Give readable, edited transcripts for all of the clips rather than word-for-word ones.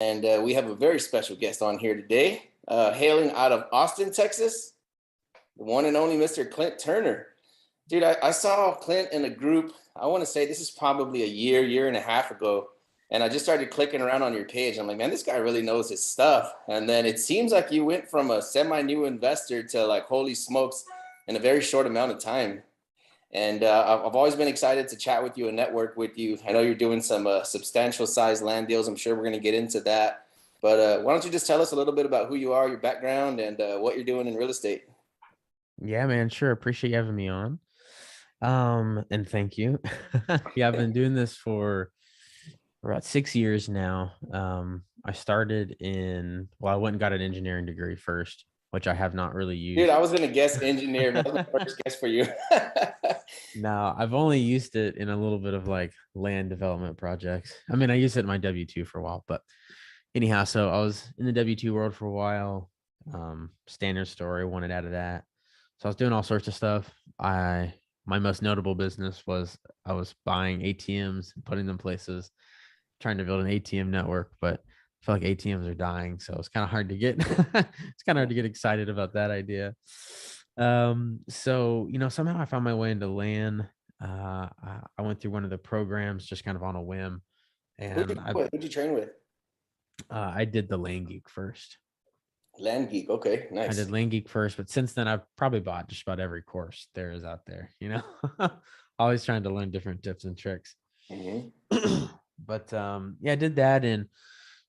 And we have a very special guest on here today, hailing out of Austin, Texas, the one and only Mr. Clint Turner. Dude, I saw Clint in a group. I want to say this is probably a year and a half ago. And I just started clicking around on your page. I'm like, man, this guy really knows his stuff. And then it seems like you went from a semi-new investor to like, holy smokes, in a very short amount of time. And I've always been excited to chat with you and network with you. I know you're doing some substantial size land deals. I'm sure we're going to get into that. But why don't you just tell us a little bit about who you are, your background, and what you're doing in real estate? Yeah, man, sure. Appreciate you having me on. And thank you. Yeah, I've been doing this for about 6 years now. I started I went and got an engineering degree first, which I have not really Dude, used. I was going to guess engineer. That was my first guess for you. No, I've only used it in a little bit of like land development projects. I mean, I used it in my W-2 for a while, but anyhow, so I was in the W-2 world for a while. Standard story, wanted out of that. So I was doing all sorts of stuff. My most notable business was I was buying ATMs and putting them places, trying to build an ATM network, but I feel like ATMs are dying. So it's kind of hard to get it's kind of hard to get excited about that idea. So somehow I found my way into land. I went through one of the programs just kind of on a whim, and Who'd you train with? I did the Land Geek first. Land Geek. Okay, I did nice. Land Geek first, but since then I've probably bought just about every course there is out there. Always trying to learn different tips and tricks. Hmm. But yeah, I did that, and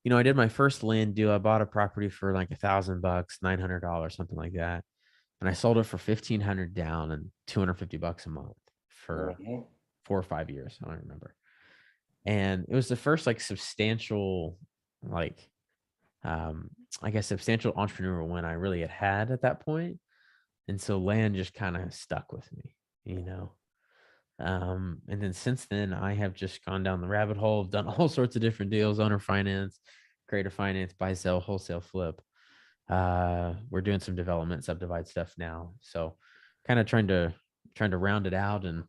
I did my first land deal. I bought a property for like $1,000, $900, something like that, and I sold it for 1,500 down and $250 a month for Hmm. 4 or 5 years. I don't remember. And it was the first like substantial, like I guess substantial entrepreneurial win I really had at that point. And so land just kind of stuck with me. And then since then, I have just gone down the rabbit hole, done all sorts of different deals, owner finance, creative finance, buy, sell, wholesale, flip. We're doing some development, subdivide stuff now. So kind of trying to round it out and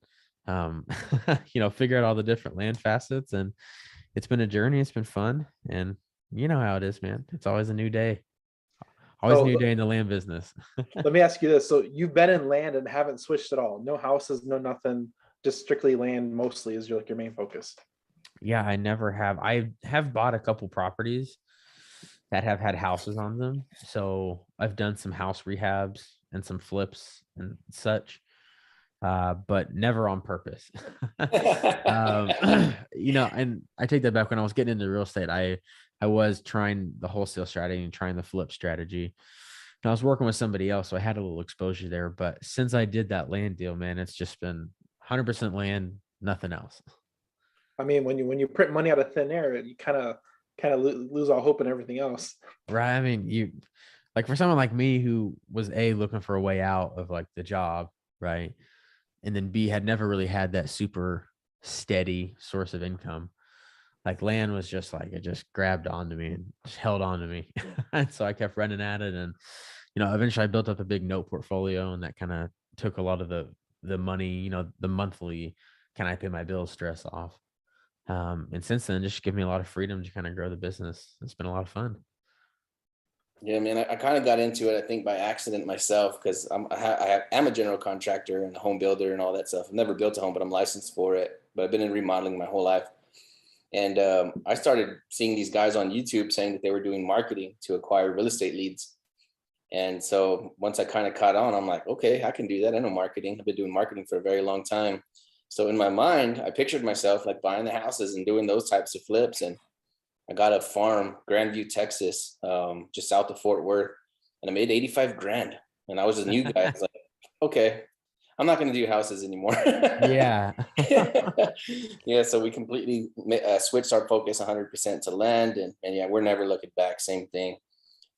figure out all the different land facets. And it's been a journey. It's been fun. And you know how it is, man. It's always a new day. Always a So new day in the land business. let me ask you this. So you've been in land and haven't switched at all. No houses, no nothing, just strictly land mostly is your main focus. Yeah, I never have. I have bought a couple properties that have had houses on them. So I've done some house rehabs and some flips and such, but never on purpose. um, and I take that back. When I was getting into real estate, I was trying the wholesale strategy and trying the flip strategy. And I was working with somebody else, so I had a little exposure there. But since I did that land deal, man, it's just been 100% land, nothing else. I mean, when you print money out of thin air, you kind of lose all hope and everything else. Right. I mean, you like for someone like me who was looking for a way out of like the job, right? And then B had never really had that super steady source of income. Like land was just like it just grabbed onto me and just held on to me. And so I kept running at it. And eventually I built up a big note portfolio, and that kind of took a lot of the money, the monthly can I pay my bills stress off. And since then, just give me a lot of freedom to kind of grow the business. It's been a lot of fun. Yeah, man, I kind of got into it, I think, by accident myself because I'm a general contractor and a home builder and all that stuff. I've never built a home, but I'm licensed for it. But I've been in remodeling my whole life. And I started seeing these guys on YouTube saying that they were doing marketing to acquire real estate leads. And so once I kind of caught on, I'm like, okay, I can do that. I know marketing. I've been doing marketing for a very long time. So in my mind, I pictured myself like buying the houses and doing those types of flips. And I got a farm, Grandview, Texas, just south of Fort Worth, and I made 85 grand. And I was a new guy. I was like, okay, I'm not going to do houses anymore. Yeah. Yeah, so we completely switched our focus 100% to land, and yeah, we're never looking back. Same thing.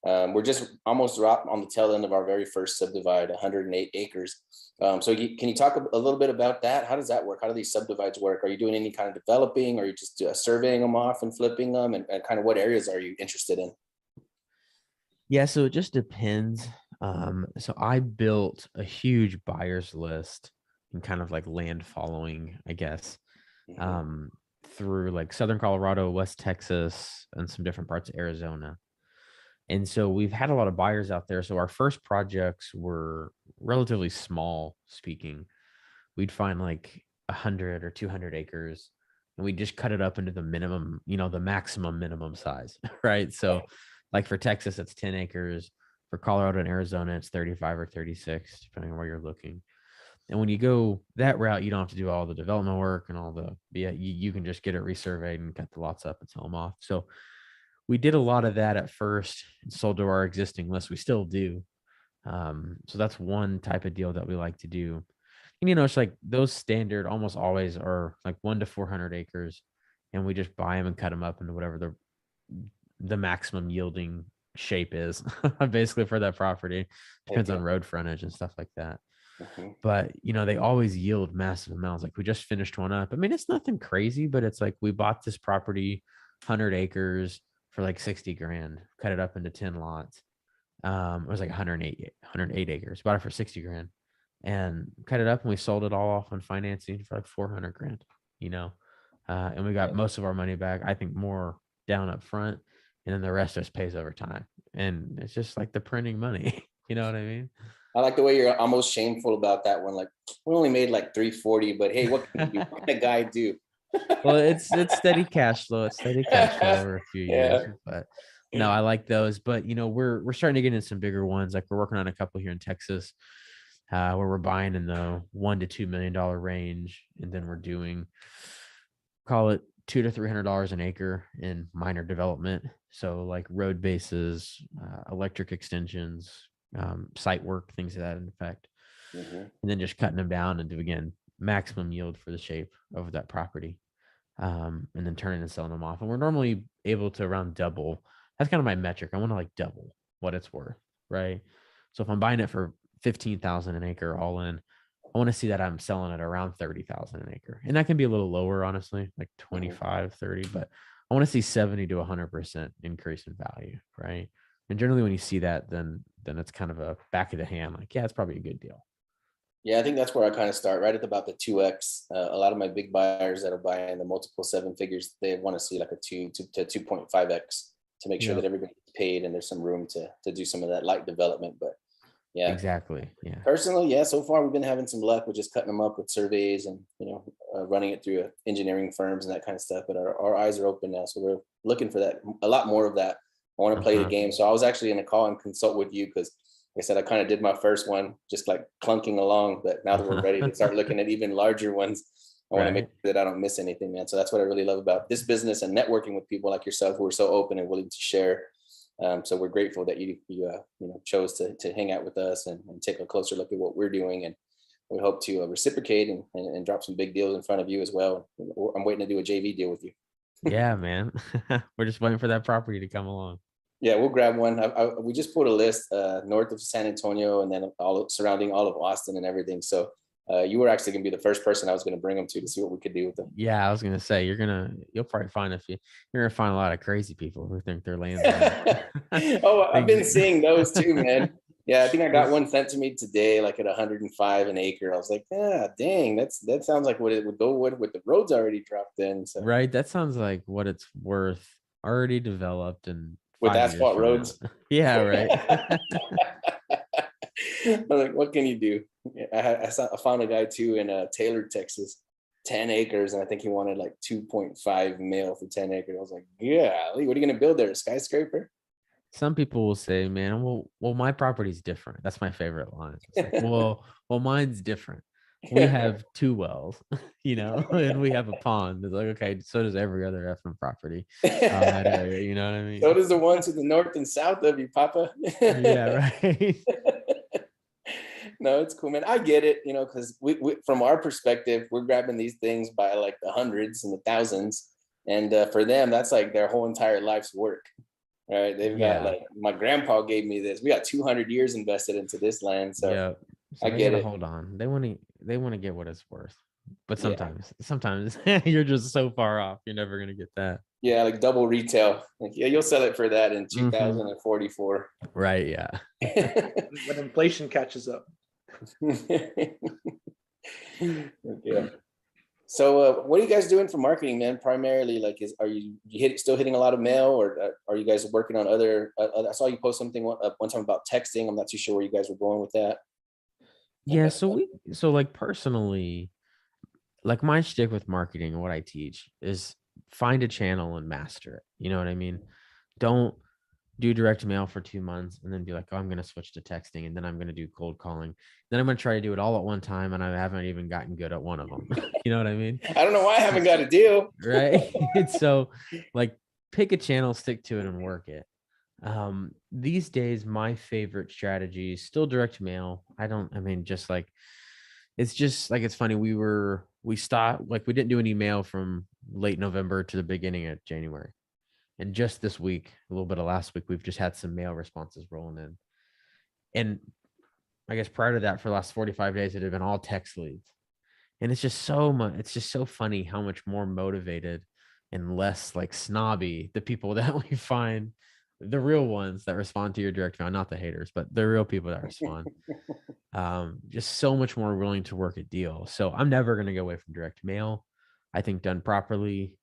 We're just almost on the tail end of our very first subdivide, 108 acres. So can you talk a little bit about that? How does that work? How do these subdivides work? Are you doing any kind of developing? Or are you just surveying them off and flipping them? And kind of what areas are you interested in? Yeah, so it just depends. So I built a huge buyers list and kind of like land following, I guess. Mhm. Um, through like Southern Colorado, West Texas, and some different parts of Arizona. And so we've had a lot of buyers out there. So our first projects were relatively small speaking. We'd find like 100 or 200 acres and we just cut it up into the minimum, the maximum minimum size, right? So like for Texas, it's 10 acres. For Colorado and Arizona, it's 35 or 36, depending on where you're looking. And when you go that route, you don't have to do all the development work and all the, you can just get it resurveyed and cut the lots up and sell them off. So we did a lot of that at first and sold to our existing list. We still do. So that's one type of deal that we like to do. And, it's like those standard almost always are like 1 to 400 acres. And we just buy them and cut them up into whatever the maximum yielding shape is basically for that property. Depends on road frontage and stuff like that. But, they always yield massive amounts. Like we just finished one up. I mean, it's nothing crazy, but it's like we bought this property, 100 acres for like 60 grand, cut it up into 10 lots. It was like 108 acres, bought it for 60 grand and cut it up and we sold it all off on financing for like 400 grand, and we got most of our money back. I think more down up front and then the rest just pays over time. And it's just like the printing money. You know what I mean? I like the way you're almost shameful about that one. Like we only made like 340, but hey, what can you do? What can a guy do? Well, it's steady cash flow. It's steady cash flow over a few years, but no, I like those. But we're starting to get into some bigger ones. Like we're working on a couple here in Texas, where we're buying in the $1 to $2 million range, and then we're doing, call it $200 to $300 an acre in minor development. So like road bases, electric extensions, site work, things of that effect, and then just cutting them down and do again maximum yield for the shape of that property, and then turning and selling them off. And we're normally able to around double. That's kind of my metric. I want to like double what it's worth, right? So if I'm buying it for 15,000 an acre all in, I want to see that I'm selling it around 30,000 an acre. And that can be a little lower, honestly, like 25, 30, but I want to see 70 to 100% increase in value, right? And generally when you see that, then it's kind of a back of the hand, like, yeah, it's probably a good deal. Yeah, I think that's where I kind of start, right at about the 2x. A lot of my big buyers that are buying the multiple 7 figures, they want to see like a 2 to 2.5x to make sure that everybody's paid and there's some room to do some of that light development. But yeah, exactly. Yeah. Personally, yeah, so far we've been having some luck with just cutting them up with surveys and, running it through engineering firms and that kind of stuff. But our eyes are open now. So we're looking for that, a lot more of that. I want to play the game. So I was actually going to call and consult with you because like I said, I kind of did my first one just like clunking along, but now that we're ready to start looking at even larger ones, I want to make sure that I don't miss anything, man. So that's what I really love about this business and networking with people like yourself who are so open and willing to share. So we're grateful that you chose to hang out with us and take a closer look at what we're doing. And we hope to reciprocate and drop some big deals in front of you as well. I'm waiting to do a JV deal with you. Yeah, man. We're just waiting for that property to come along. Yeah, we'll grab one. We just put a list north of San Antonio and then surrounding all of Austin and everything. So you were actually going to be the first person I was going to bring them to see what we could do with them. Yeah, I was going to say you'll probably find you're going to find a lot of crazy people who think their land's Oh, I've been seeing those too, man. Yeah, I think I got one sent to me today, like at 105 an acre. I was like, dang, that sounds like what it would go with the roads already dropped in. So. Right, that sounds like what it's worth, already developed and with asphalt roads. Yeah, right. I'm like, what can you do? I found a guy too in Taylor, Texas, 10 acres, and I think he wanted like 2.5 mil for 10 acres. I was like, yeah, what are you gonna build there? A skyscraper? Some people will say, man, well, my property's different. That's my favorite line. It's like, well, mine's different. We have 2 wells, and we have a pond. It's like, okay, so does every other effing property. That area, you know what I mean? So does the ones to the north and south of you, Papa. Yeah, right. No, it's cool, man. I get it, because we from our perspective, we're grabbing these things by like the hundreds and the thousands. And for them, that's like their whole entire life's work. Right. They've got like my grandpa gave me this. We got 200 years invested into this land. So, yeah. So I get it. Hold on. They want to get what it's worth. But sometimes you're just so far off. You're never going to get that. Yeah. Like double retail. Like, yeah, you'll sell it for that in 2044. Right. Yeah. When inflation catches up. Yeah. So what are you guys doing for marketing, man? Primarily, like, are you still hitting a lot of mail, or are you guys working on other? I saw you post something one time about texting. I'm not too sure where you guys were going with that. Yeah, so like personally, like my shtick with marketing and what I teach is find a channel and master it. You know what I mean? Don't do direct mail for 2 months and then be like, oh, I'm going to switch to texting and then I'm going to do cold calling. Then I'm going to try to do it all at one time. And I haven't even gotten good at one of them. You know what I mean? I don't know why I haven't got a deal. Right. So like pick a channel, stick to it and work it. These days, my favorite strategy is still direct mail. Just like, it's funny. We stopped, like we didn't do any mail from late November to the beginning of January. And just this week, a little bit of last week, we've just had some mail responses rolling in. And I guess prior to that, for the last 45 days, it had been all text leads. And it's just so funny how much more motivated and less like snobby the people that we find, the real ones that respond to your direct mail, not the haters, but the real people that respond. Just so much more willing to work a deal. So I'm never going to go away from direct mail. I think done properly,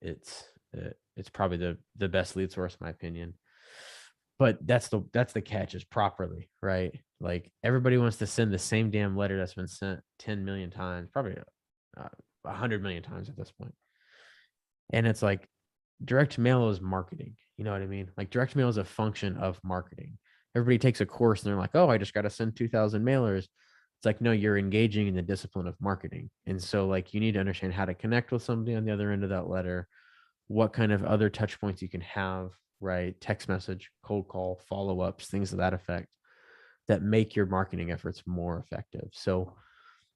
it's probably the best lead source, in my opinion. But that's the catch, is properly, right? Like everybody wants to send the same damn letter that's been sent 10 million times, probably 100 million times at this point. And it's like direct mail is marketing. You know what I mean? Like direct mail is a function of marketing. Everybody takes a course and they're like, oh, I just got to send 2,000 mailers. It's like, no, you're engaging in the discipline of marketing. And so like you need to understand how to connect with somebody on the other end of that letter, what kind of other touch points you can have, right? Text message, cold call, follow-ups, things of that effect that make your marketing efforts more effective. So,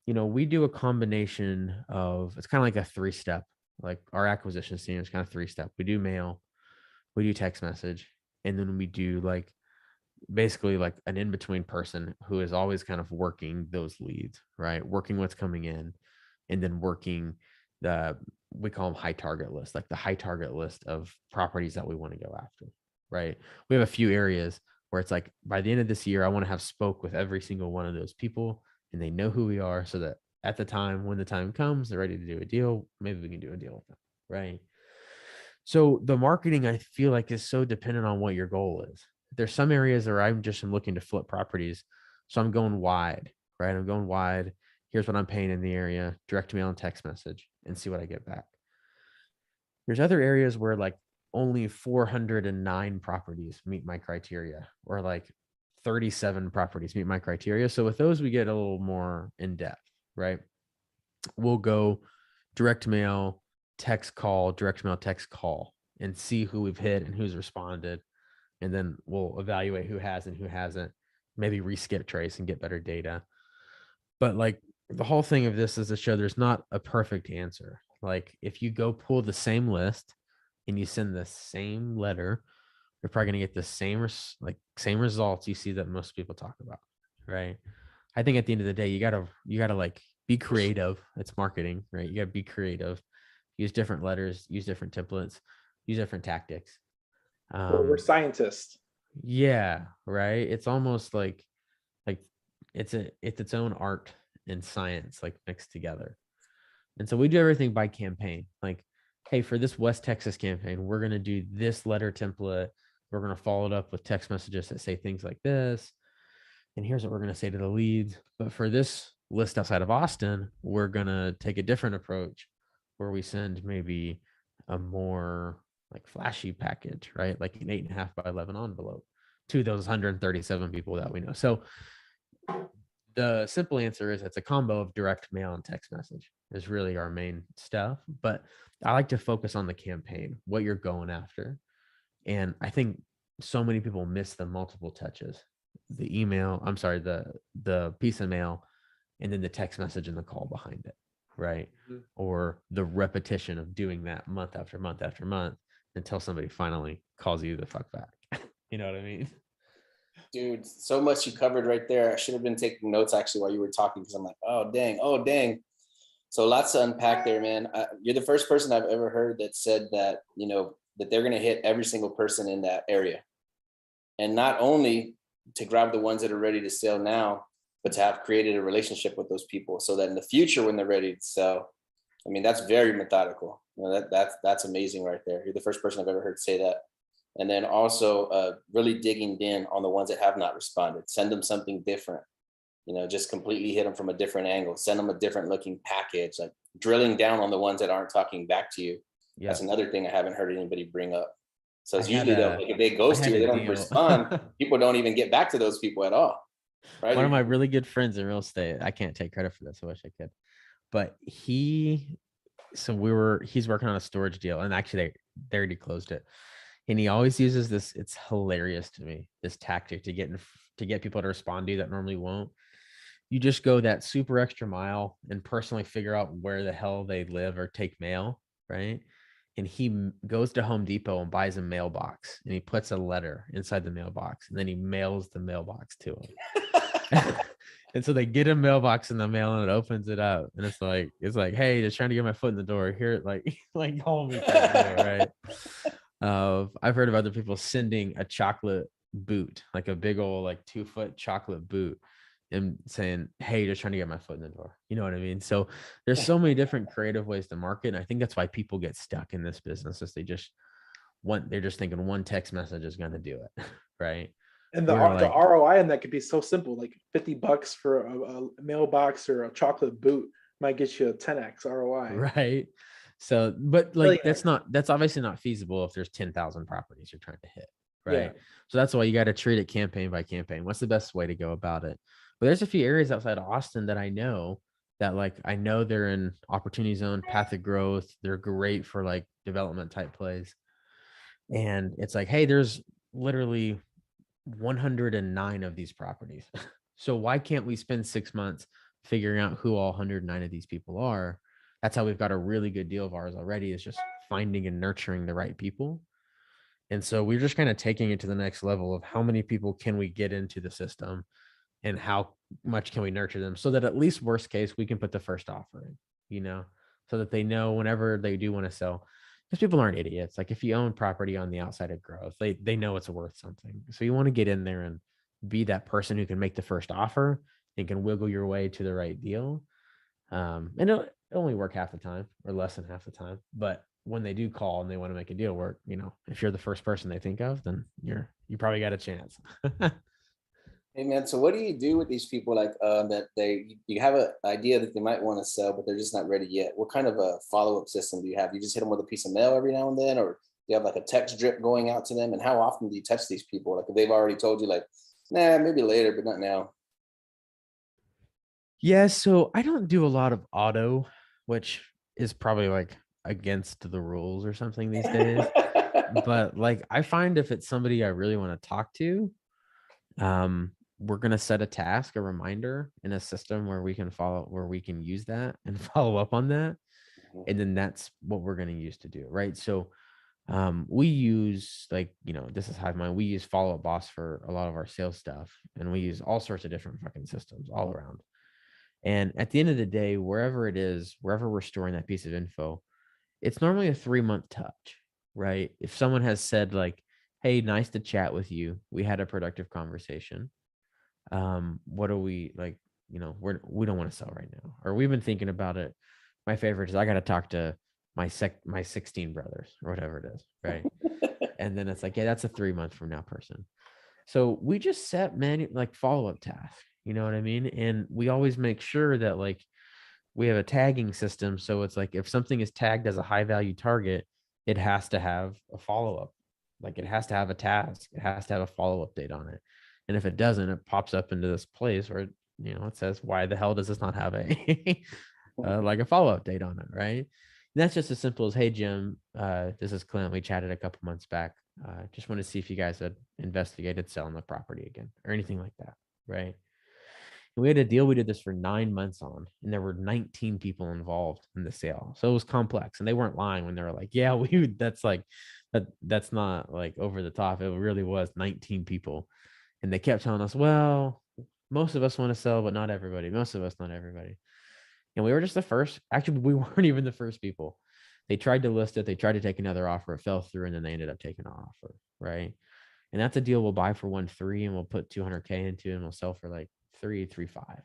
we do a combination of, it's kind of like a 3-step, like our acquisition team is kind of 3-step. We do mail, we do text message, and then we do like basically like an in-between person who is always kind of working those leads, right? Working what's coming in, and then working we call them high target list, like the high target list of properties that we want to go after, right? We have a few areas where it's like, by the end of this year, I want to have spoke with every single one of those people and they know who we are, so that at the time, when the time comes, they're ready to do a deal. Maybe we can do a deal with them, right? So the marketing, I feel like, is so dependent on what your goal is. There's some areas where I'm looking to flip properties. So I'm going wide, right? I'm going wide. Here's what I'm paying in the area, direct mail and text message, and see what I get back. There's other areas where like only 409 properties meet my criteria, or like 37 properties meet my criteria. So with those, we get a little more in depth, right? We'll go direct mail, text call, direct mail, text call, and see who we've hit and who's responded. And then we'll evaluate who has and who hasn't, maybe reskip trace and get better data. But like the whole thing of this is to show there's not a perfect answer. Like if you go pull the same list and you send the same letter, you're probably going to get the same results you see that most people talk about, right? I think at the end of the day, you gotta like be creative. It's marketing, right? You gotta be creative, use different letters, use different templates, use different tactics. We're scientists. Yeah, right. It's almost like it's its own art and science, like mixed together. And so we do everything by campaign. Like, hey, for this West Texas campaign, we're gonna do this letter template. We're gonna follow it up with text messages that say things like this. And here's what we're gonna say to the leads. But for this list outside of Austin, we're gonna take a different approach where we send maybe a more like flashy package, right? Like an 8.5 by 11 envelope to those 137 people that we know. So the simple answer is it's a combo of direct mail and text message is really our main stuff. But I like to focus on the campaign, what you're going after. And I think so many people miss the multiple touches, the piece of mail, and then the text message and the call behind it, right? Mm-hmm. Or the repetition of doing that month after month after month until somebody finally calls you the fuck back. You know what I mean? Dude, so much you covered right there. I should have been taking notes actually while you were talking, because I'm like, oh dang. So lots to unpack there, man. You're the first person I've ever heard that said that, that they're going to hit every single person in that area. And not only to grab the ones that are ready to sell now, but to have created a relationship with those people so that in the future, when they're ready to sell, I mean, that's very methodical. You know, that's amazing right there. You're the first person I've ever heard say that. And then also really digging in on the ones that have not responded. Send them something different. You know, just completely hit them from a different angle. Send them a different looking package. Like drilling down on the ones that aren't talking back to you. Yeah. That's another thing I haven't heard anybody bring up. So it's I had usually though, like if they ghost you, or they don't deal. respond, people don't even get back to those people at all. Right? One of my really good friends in real estate, I can't take credit for this, I wish I could, but he's working on a storage deal, and actually they already closed it. And he always uses this, it's hilarious to me, this tactic to get people to respond to you that normally won't. You just go that super extra mile and personally figure out where the hell they live or take mail, right? And he goes to Home Depot and buys a mailbox, and he puts a letter inside the mailbox, and then he mails the mailbox to him. And so they get a mailbox in the mail, and it opens it up, and it's like, hey, just trying to get my foot in the door here, like call me, right? I've heard of other people sending a chocolate boot, like a big old 2-foot chocolate boot, and saying, hey, just trying to get my foot in the door. You know what I mean? So there's so many different creative ways to market. And I think that's why people get stuck in this business, is they're just thinking one text message is going to do it. Right. And the ROI on that could be so simple, like $50 for a mailbox or a chocolate boot might get you a 10x ROI. Right. So, but that's obviously not feasible if there's 10,000 properties you're trying to hit. Right. Yeah. So that's why you got to treat it campaign by campaign. What's the best way to go about it? But there's a few areas outside of Austin that I know they're in opportunity zone, path of growth. They're great for development type plays. And it's like, hey, there's literally 109 of these properties. So why can't we spend 6 months figuring out who all 109 of these people are? That's how we've got a really good deal of ours already, is just finding and nurturing the right people. And so we're just kind of taking it to the next level of how many people can we get into the system, and how much can we nurture them, so that at least worst case, we can put the first offer in, so that they know whenever they do want to sell, because people aren't idiots. Like if you own property on the outside of growth, they know it's worth something. So you want to get in there and be that person who can make the first offer and can wiggle your way to the right deal. And it'll only work half the time or less than half the time. But when they do call and they want to make a deal work, if you're the first person they think of, then you probably got a chance. Hey man, so what do you do with these people that you have an idea that they might want to sell, but they're just not ready yet? What kind of a follow-up system do you have? You just hit them with a piece of mail every now and then, or do you have a text drip going out to them? And how often do you touch these people? If they've already told you nah, maybe later, but not now. Yeah, so I don't do a lot of auto, which is probably against the rules or something these days. But I find if it's somebody I really want to talk to, we're going to set a task, a reminder in a system where we can use that and follow up on that. And then that's what we're going to use to do it. Right. So, we use this is Hive Mind. We use Follow Up Boss for a lot of our sales stuff, and we use all sorts of different fucking systems all around. And at the end of the day, wherever we're storing that piece of info, it's normally a 3-month touch, right? If someone has said hey, nice to chat with you, we had a productive conversation. What are we we don't want to sell right now, or we've been thinking about it. My favorite is I got to talk to my 16 brothers or whatever it is, right? And then it's yeah, that's a 3-month from now person. So we just set follow-up tasks, you know what I mean? And we always make sure that we have a tagging system. So it's if something is tagged as a high value target, it has to have a follow-up. It has to have a task. It has to have a follow-up date on it. And if it doesn't, it pops up into this place where, it says, why the hell does this not have a, a follow-up date on it, right? And that's just as simple as, hey, Jim, this is Clint. We chatted a couple months back. Just want to see if you guys had investigated selling the property again or anything like that, right? And we had a deal we did this for 9 months on, and there were 19 people involved in the sale. So it was complex, and they weren't lying when they were yeah, that's not over the top. It really was 19 people. And they kept telling us, well, most of us want to sell, but not everybody. Most of us, not everybody. And we were just the first. Actually, we weren't even the first people. They tried to list it. They tried to take another offer. It fell through, and then they ended up taking our offer, right? And that's a deal we'll buy for 1.3, and we'll put $200K into, and we'll sell for 3.35.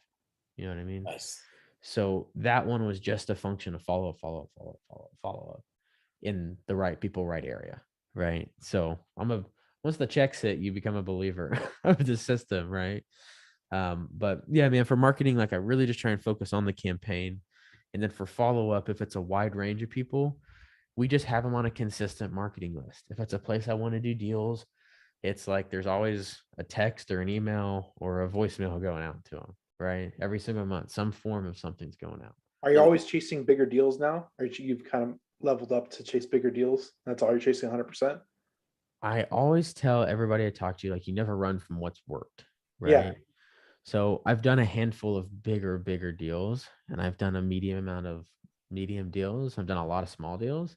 You know what I mean? Nice. So that one was just a function of follow up in the right people, right area. Right. So once the checks hit, you become a believer of the system. Right. But yeah, man, for marketing, like I really just try and focus on the campaign. And then for follow up, if it's a wide range of people, we just have them on a consistent marketing list. If it's a place I want to do deals, it's like there's always a text or an email or a voicemail going out to them, right? Every single month, some form of something's going out. Are you always chasing bigger deals now? Or you've kind of leveled up to chase bigger deals? That's all you're chasing 100%? I always tell everybody I talk to, like, you never run from what's worked, Yeah. right? So I've done a handful of bigger deals, and I've done a medium amount of medium deals. I've done a lot of small deals.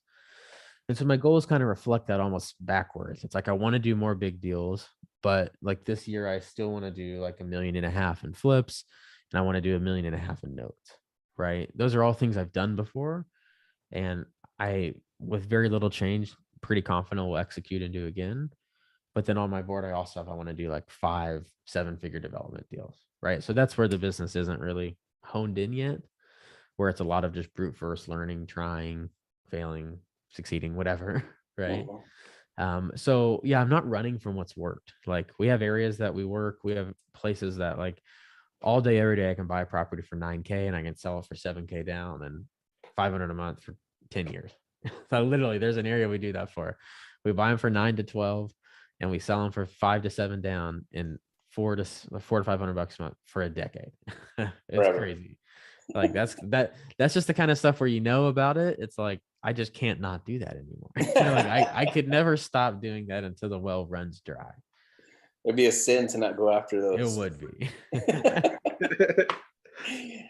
And so my goals kind of reflect that almost backwards. It's like I want to do more big deals, but like this year, I still want to do like 1.5 million in flips, and I want to do 1.5 million in notes, right? Those are all things I've done before. And I, with very little change, pretty confident will execute and do again. But then on my board, I also have, I want to do like 5-7 figure development deals, right? So that's where the business isn't really honed in yet, where it's a lot of just brute force learning, trying, failing, succeeding, whatever, right? So yeah, I'm not running from what's worked. Like we have areas that we work, we have places that like all day, every day I can buy a property for 9K and I can sell it for 7K down and 500 a month for 10 years. So literally there's an area we do that for. We buy them for 9 to 12 and we sell them for 5 to 7 down in 4 to 500 bucks a month for a decade. It's Forever. Crazy. Like that's just the kind of stuff where you know about it. It's like, I just can't not do that anymore. Like I could never stop doing that until the well runs dry. It'd be a sin to not go after those. It would be.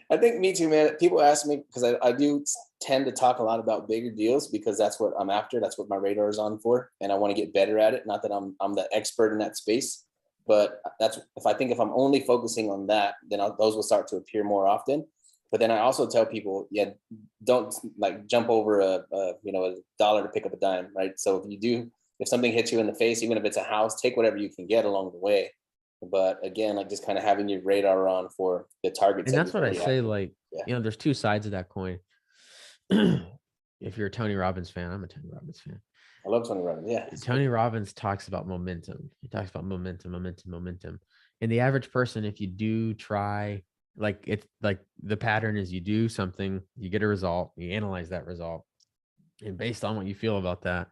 I think me too, man. People ask me because I do tend to talk a lot about bigger deals because that's what I'm after. That's what my radar is on for. And I want to get better at it. Not that I'm the expert in that space, but that's if I'm only focusing on that, then those will start to appear more often. But then I also tell people, yeah, don't like jump over a dollar to pick up a dime, right? So if something hits you in the face, even if it's a house, take whatever you can get along the way. But again, like just kind of having your radar on for the targets. And that's what I say, like, there's two sides of that coin. If you're a Tony Robbins fan, I'm a Tony Robbins fan. I love Tony Robbins. Yeah. Tony Robbins talks about momentum. He talks about momentum. And the average person, if you do try, like it's like the pattern is you do something, you get a result, you analyze that result. And based on what you feel about that,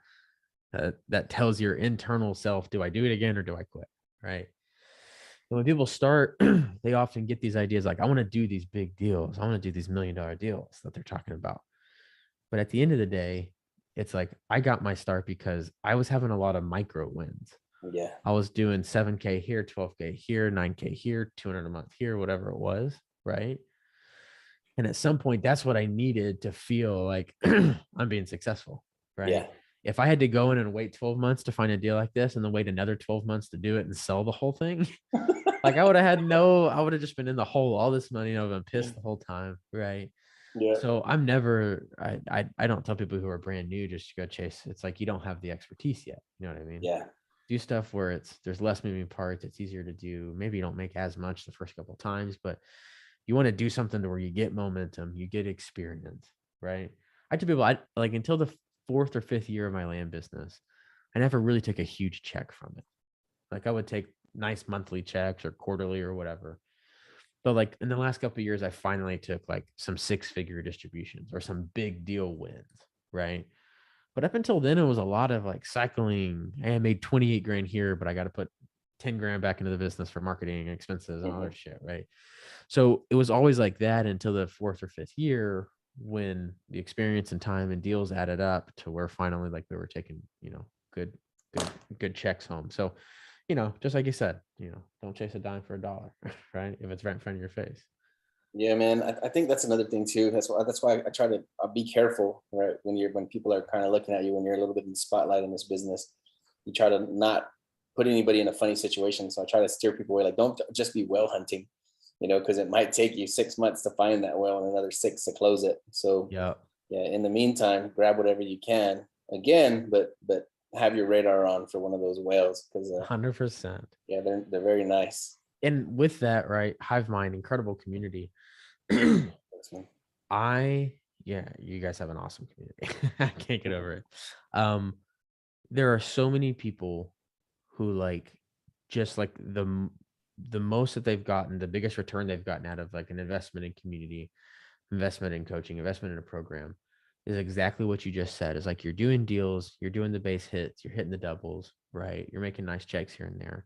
that tells your internal self, do I do it again or do I quit? Right. And when people start, they often get these ideas like, I want to do these big deals. I want to do these $1 million deals that they're talking about. But at the end of the day, it's like, I got my start because I was having a lot of micro wins. Yeah. I was doing 7K here, 12K here, 9K here, 200 a month here, whatever it was. Right. And at some point, that's what I needed to feel like I'm being successable. Right. Yeah. If I had to go in and wait 12 months to find a deal like this and then wait another 12 months to do it and sell the whole thing, like I would have just been in the hole all this money. I've been pissed the whole time. Right. Yeah. So I don't tell people who are brand new just to go chase. It's like, you don't have the expertise yet. You know what I mean? Yeah. Do stuff where there's less moving parts. It's easier to do. Maybe you don't make as much the first couple of times, but you want to do something to where you get momentum, you get experience. Right. I tell people until the 4th or 5th year of my land business, I never really took a huge check from it. Like I would take nice monthly checks or quarterly or whatever. But like in the last couple of years, I finally took like some 6-figure distributions or some big deal wins. Right. But up until then, it was a lot of like cycling. Hey, I made 28 grand here, but I got to put 10 grand back into the business for marketing and expenses and all that shit. Right. So it was always like that until the 4th or 5th year, when the experience and time and deals added up to where finally like we were taking, good checks home. So, just like you said, don't chase a dime for a dollar, right? If it's right in front of your face. Yeah, man. I think that's another thing too. That's why I try to be careful, right? When people are kind of looking at you, when you're a little bit in the spotlight in this business, you try to not put anybody in a funny situation. So I try to steer people away. Like, don't just be well hunting, because it might take you 6 months to find that well and another 6 to close it. So yeah. In the meantime, grab whatever you can again, but have your radar on for one of those whales because 100%. Yeah, they're very nice. And with that, right, Hive Mind, incredible community. You guys have an awesome community. I can't get over it. There are so many people who like just like the most that they've gotten, the biggest return they've gotten out of like an investment in community, investment in coaching, investment in a program is exactly what you just said. Is like you're doing deals, you're doing the base hits, you're hitting the doubles, right? You're making nice checks here and there,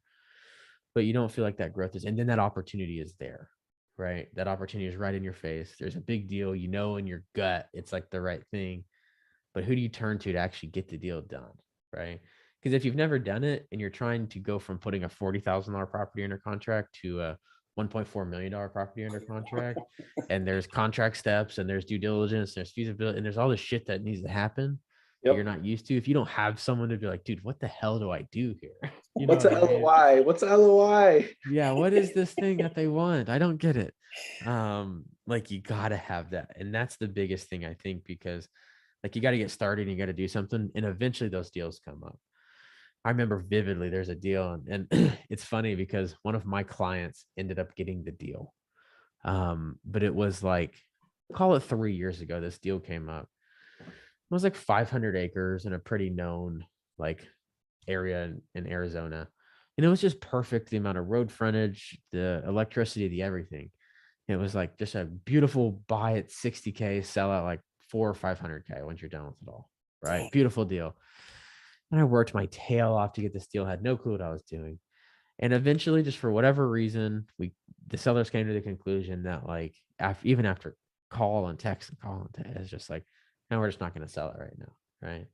but you don't feel like that growth is, and then that opportunity is there, right? That opportunity is right in your face. There's a big deal, you know, in your gut, it's like the right thing, but who do you turn to actually get the deal done, right? Because if you've never done it and you're trying to go from putting a $40,000 property under contract to a $1.4 million property under contract, and there's contract steps and there's due diligence, there's feasibility, and there's all this shit that needs to happen that you're not used to. If you don't have someone to be like, dude, what the hell do I do here? You know What's an what I mean? LOI? What's an LOI? Yeah, what is this thing that they want? I don't get it. Like you gotta have that. And that's the biggest thing, I think, because like you got to get started and you got to do something, and eventually those deals come up. I remember vividly there's a deal, and it's funny because one of my clients ended up getting the deal. But it was like, call it 3 years ago, this deal came up. It was like 500 acres in a pretty known like area in Arizona. And it was just perfect. The amount of road frontage, the electricity, the everything. It was like just a beautiful buy at 60K, sell at like 400 or 500K once you're done with it all. Right. Beautiful deal. And I worked my tail off to get this deal, had no clue what I was doing. And eventually, just for whatever reason, the sellers came to the conclusion that like even after call and text, it's just like, no, we're just not going to sell it right now. Right.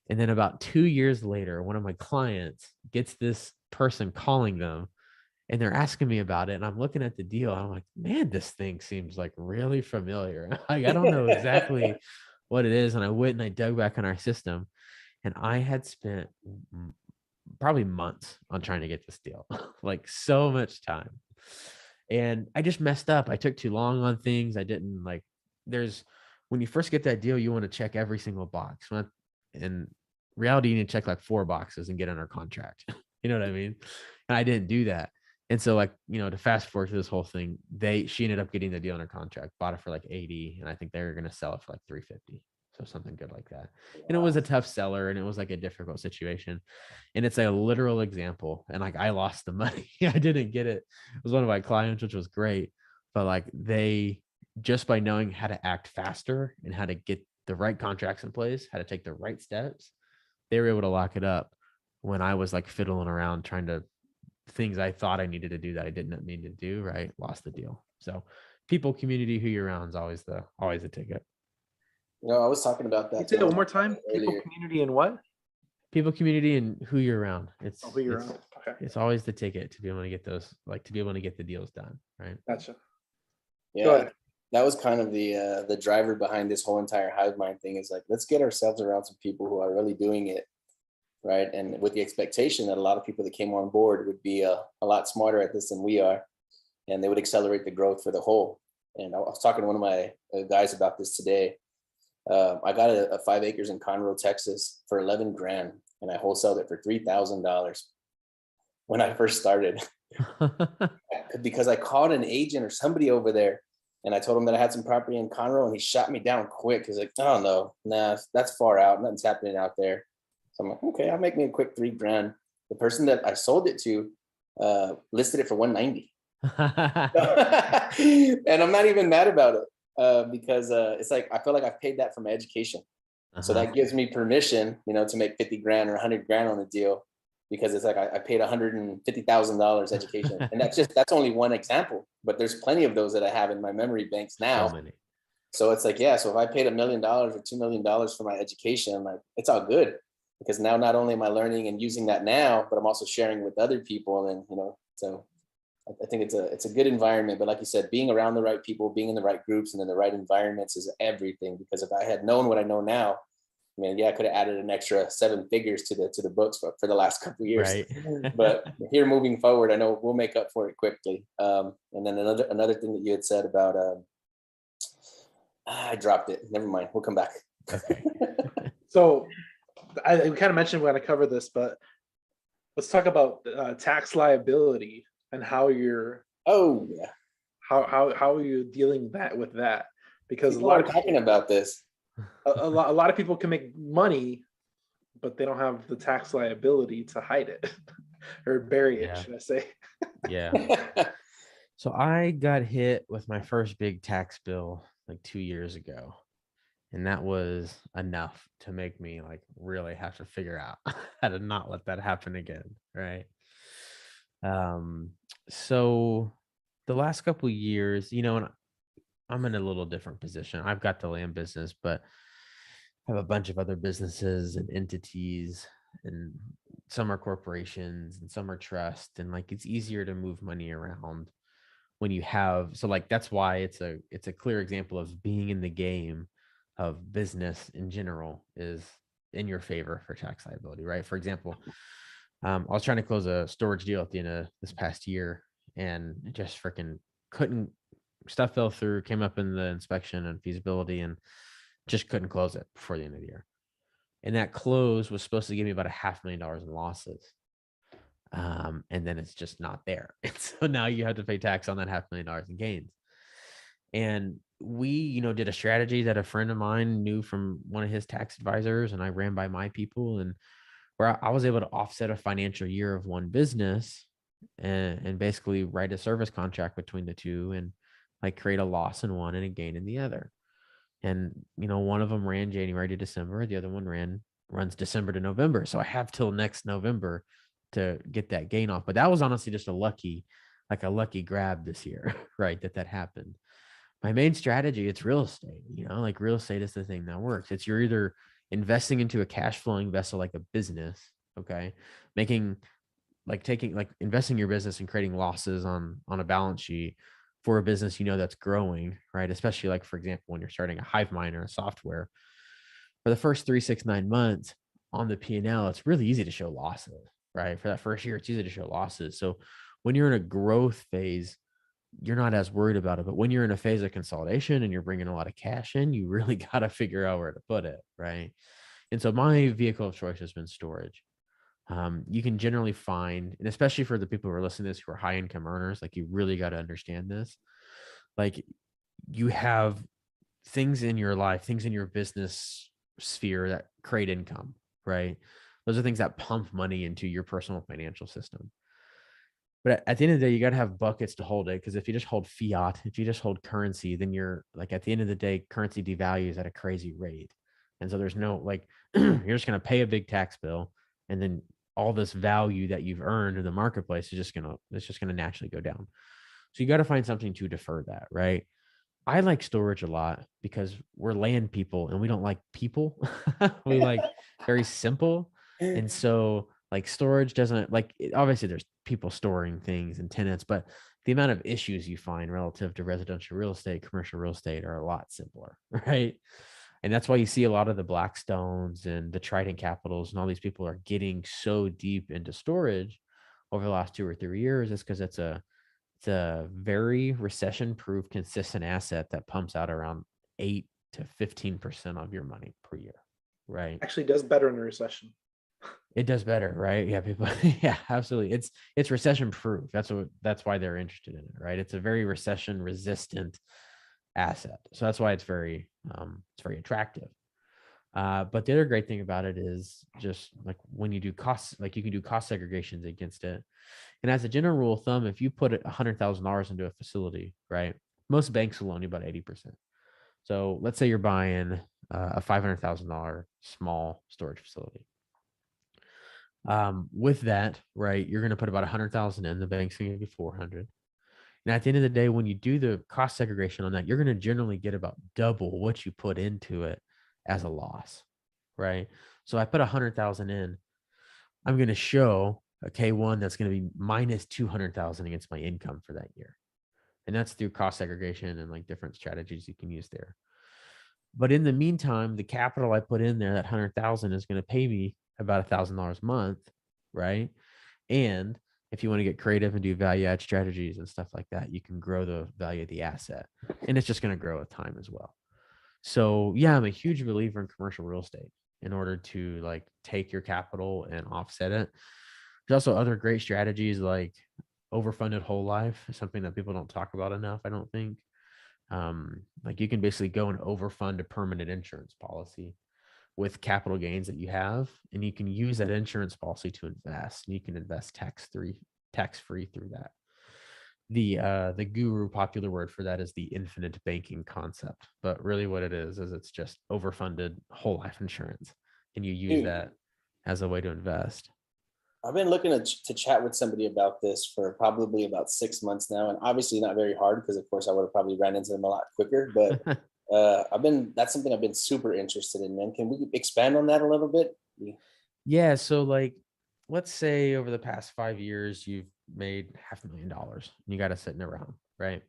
And then about 2 years later, one of my clients gets this person calling them and they're asking me about it. And I'm looking at the deal. I'm like, man, this thing seems like really familiar. Like, I don't know exactly what it is. And I went and I dug back in our system, and I had spent probably months on trying to get this deal, like so much time. And I just messed up. I took too long on things. I didn't like, when you first get that deal, you want to check every single box. In reality, you need to check like 4 boxes and get under contract. You know what I mean? And I didn't do that. And so like, to fast forward to this whole thing, she ended up getting the deal under contract, bought it for like 80. And I think they were going to sell it for like 350. So something good like that. And it was a tough seller, and it was like a difficult situation. And it's a literal example. And like, I lost the money. I didn't get it. It was one of my clients, which was great. But like they, just by knowing how to act faster and how to get the right contracts in place, how to take the right steps, they were able to lock it up when I was like fiddling around trying to things I thought I needed to do that I didn't need to do, right? Lost the deal. So people, community, who you're around is always the ticket. I was talking about that. Say that one more time. People, community, and what? People, community, and who you're around. Who you're around. Okay. It's always the ticket to be able to get those, like to be able to get the deals done, right? Gotcha. Yeah. That was kind of the driver behind this whole entire hive mind thing, is like, let's get ourselves around some people who are really doing it, right? And with the expectation that a lot of people that came on board would be a lot smarter at this than we are, and they would accelerate the growth for the whole. And I was talking to one of my guys about this today. I got a 5 acres in Conroe, Texas for 11 grand, and I wholesaled it for $3,000 when I first started. Because I called an agent or somebody over there, and I told him that I had some property in Conroe, and he shot me down quick. He's like, oh no, nah, that's far out. Nothing's happening out there. So I'm like, okay, I'll make me a quick 3 grand. The person that I sold it to listed it for 190. And I'm not even mad about it. Because it's like, I feel like I've paid that for my education. So that gives me permission, to make 50 grand or 100 grand on the deal, because it's like, I paid $150,000 education. And that's only one example, but there's plenty of those that I have in my memory banks now. So it's like, yeah, so if I paid $1 million or $2 million for my education, like, it's all good, because now not only am I learning and using that now, but I'm also sharing with other people. And, so I think it's a good environment. But like you said, being around the right people, being in the right groups and in the right environments is everything. Because if I had known what I know now, I could have added an extra 7 figures to the books for the last couple of years. Right. But here moving forward, I know we'll make up for it quickly. And then another thing that you had said about, I dropped it. Never mind. We'll come back. Okay. So we kind of mentioned we're going to cover this, but let's talk about tax liability and how How are you dealing with that? Because People are talking about this. a lot of people can make money, but they don't have the tax liability to hide it or bury it, should I say? Yeah. So I got hit with my first big tax bill like 2 years ago. And that was enough to make me like really have to figure out how to not let that happen again. Right. So the last couple of years, and I'm in a little different position. I've got the land business, but I have a bunch of other businesses and entities, and some are corporations and some are trust. And like it's easier to move money around when you have, so like that's why it's a clear example of being in the game of business in general is in your favor for tax liability, right? For example, I was trying to close a storage deal at the end of this past year and just freaking couldn't, stuff fell through, came up in the inspection and feasibility and just couldn't close it before the end of the year. And that close was supposed to give me about $500,000 in losses. And then it's just not there. And so now you have to pay tax on that $500,000 in gains. And we, did a strategy that a friend of mine knew from one of his tax advisors, and I ran by my people, and where I was able to offset a financial year of one business and basically write a service contract between the two and like create a loss in one and a gain in the other. And, one of them ran January to December. The other one runs December to November. So I have till next November to get that gain off. But that was honestly just a lucky grab this year, right? That happened. My main strategy, it's real estate, like real estate is the thing that works. It's you're either investing into a cash flowing vessel, like a business, okay, investing your business and creating losses on a balance sheet for a business, that's growing, right? Especially like, for example, when you're starting a hive mind or a software for the first 3, 6, 9 months on the P&L, it's really easy to show losses, right? For that first year, it's easy to show losses. So when you're in a growth phase, you're not as worried about it. But when you're in a phase of consolidation and you're bringing a lot of cash in, you really got to figure out where to put it, right? And so my vehicle of choice has been storage. You can generally find, and especially for the people who are listening to this who are high income earners, like you really got to understand this. Like you have things in your life, things in your business sphere that create income, right? Those are things that pump money into your personal financial system. But at the end of the day, you got to have buckets to hold it. Because if you just hold fiat, if you just hold currency, then you're like, at the end of the day, currency devalues at a crazy rate. And so there's no like, you're just going to pay a big tax bill. And then all this value that you've earned in the marketplace is it's just going to naturally go down. So you got to find something to defer that, right? I like storage a lot because we're land people and we don't like people. We like very simple. And so like storage doesn't obviously there's people storing things and tenants, but the amount of issues you find relative to residential real estate, commercial real estate are a lot simpler, right? And that's why you see a lot of the Blackstones and the Trident Capitals and all these people are getting so deep into storage over the last 2 or 3 years. Is because it's a very recession-proof, consistent asset that pumps out around 8 to 15% of your money per year, right? Actually does better in a recession. It does better, right? Yeah, people, yeah, absolutely. It's recession-proof. That's why they're interested in it, right? It's a very recession-resistant asset, so that's why it's very attractive. But the other great thing about it is just like when you do costs, like you can do cost segregations against it. And as a general rule of thumb, if you put $100,000 into a facility, right, most banks will loan you about 80%. So let's say you're buying a $500,000 small storage facility. With that, right, you're going to put about 100,000 in. The bank's going to give you 400. And at the end of the day, when you do the cost segregation on that, you're going to generally get about double what you put into it as a loss, right? So I put 100,000 in. I'm going to show a K1 that's going to be minus 200,000 against my income for that year. And that's through cost segregation and like different strategies you can use there. But in the meantime, the capital I put in there, that 100,000 is going to pay me about $1,000 a month, right? And if you want to get creative and do value add strategies and stuff like that, you can grow the value of the asset, and it's just going to grow with time as well. So yeah, I'm a huge believer in commercial real estate in order to like take your capital and offset it. There's also other great strategies like overfunded whole life is something that people don't talk about enough, I don't think. Like you can basically go and overfund a permanent insurance policy with capital gains that you have, and you can use that insurance policy to invest, and you can invest tax-free through that. The guru popular word for that is the infinite banking concept, but really what it is it's just overfunded whole life insurance, and you use that as a way to invest. I've been looking to chat with somebody about this for probably about 6 months now, and obviously not very hard because, of course, I would have probably ran into them a lot quicker. But that's something I've been super interested in, man. Can we expand on that a little bit? Yeah. So, like, let's say over the past 5 years, you've made $500,000 and you got it sitting around, right?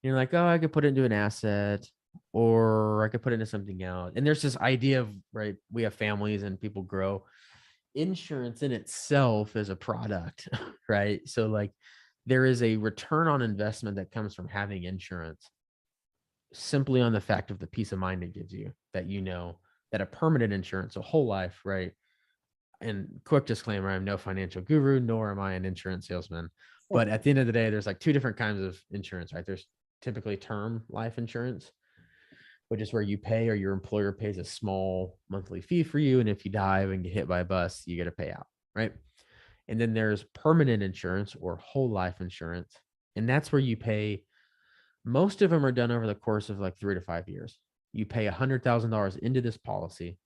You're like, oh, I could put it into an asset, or I could put it into something else. And there's this idea of, right, we have families and people grow. Insurance in itself is a product, right? So like there is a return on investment that comes from having insurance simply on the fact of the peace of mind it gives you, that you know that a permanent insurance, a whole life, right? And quick disclaimer, I'm no financial guru, nor am I an insurance salesman. But at the end of the day, there's like two different kinds of insurance, right? There's typically term life insurance, which is where you pay or your employer pays a small monthly fee for you. And if you die and get hit by a bus, you get a payout, right? And then there's permanent insurance or whole life insurance. And that's where you pay, most of them are done over the course of like 3 to 5 years. You pay $100,000 into this policy.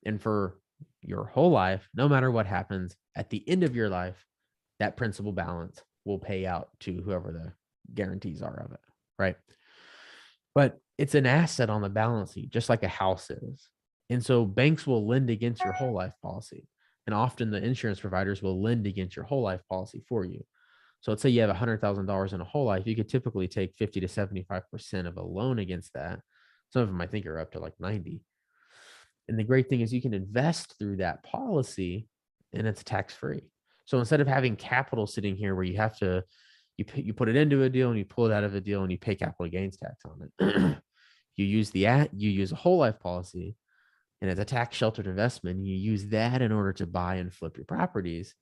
And for your whole life, no matter what happens, at the end of your life, that principal balance will pay out to whoever the guarantees are of it, right? But it's an asset on the balance sheet, just like a house is. And so banks will lend against your whole life policy. And often the insurance providers will lend against your whole life policy for you. So let's say you have $100,000 in a whole life, you could typically take 50 to 75% of a loan against that. Some of them I think are up to like 90. And the great thing is you can invest through that policy and it's tax-free. So instead of having capital sitting here where you have to, you put it into a deal and you pull it out of a deal and you pay capital gains tax on it. You use a whole life policy, and it's a tax sheltered investment. You use that in order to buy and flip your properties.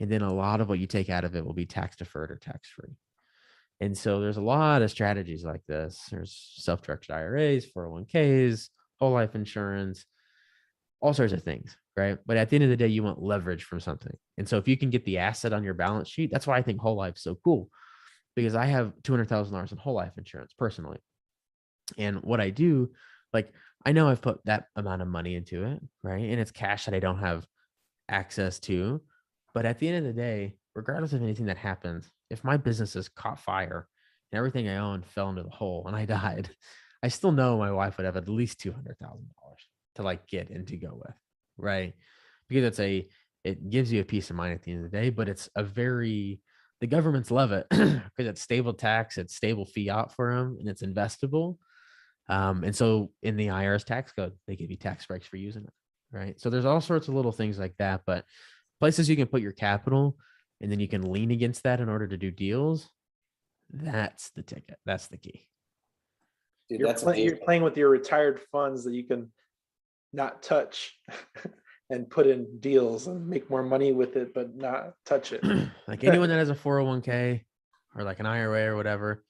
And then a lot of what you take out of it will be tax deferred or tax free. And so there's a lot of strategies like this. There's self-directed IRAs, 401ks, whole life insurance, all sorts of things, right? But at the end of the day, you want leverage from something. And so if you can get the asset on your balance sheet, that's why I think whole life is so cool, because I have $200,000 in whole life insurance personally. And what I do, like, I know I've put that amount of money into it, right? And it's cash that I don't have access to. But at the end of the day, regardless of anything that happens, if my businesses caught fire and everything I owned fell into the hole and I died, I still know my wife would have at least $200,000 to like get and to go with, right? Because it gives you a peace of mind at the end of the day, but it's the governments love it because it's stable tax, it's stable fiat for them, and it's investable. And so in the IRS tax code, they give you tax breaks for using it, right? So there's all sorts of little things like that, but places you can put your capital and then you can lean against that in order to do deals. That's the ticket. That's the key. Dude, You're playing with your retired funds that you can not touch and put in deals and make more money with it, but not touch it. Like anyone that has a 401k or like an IRA or whatever,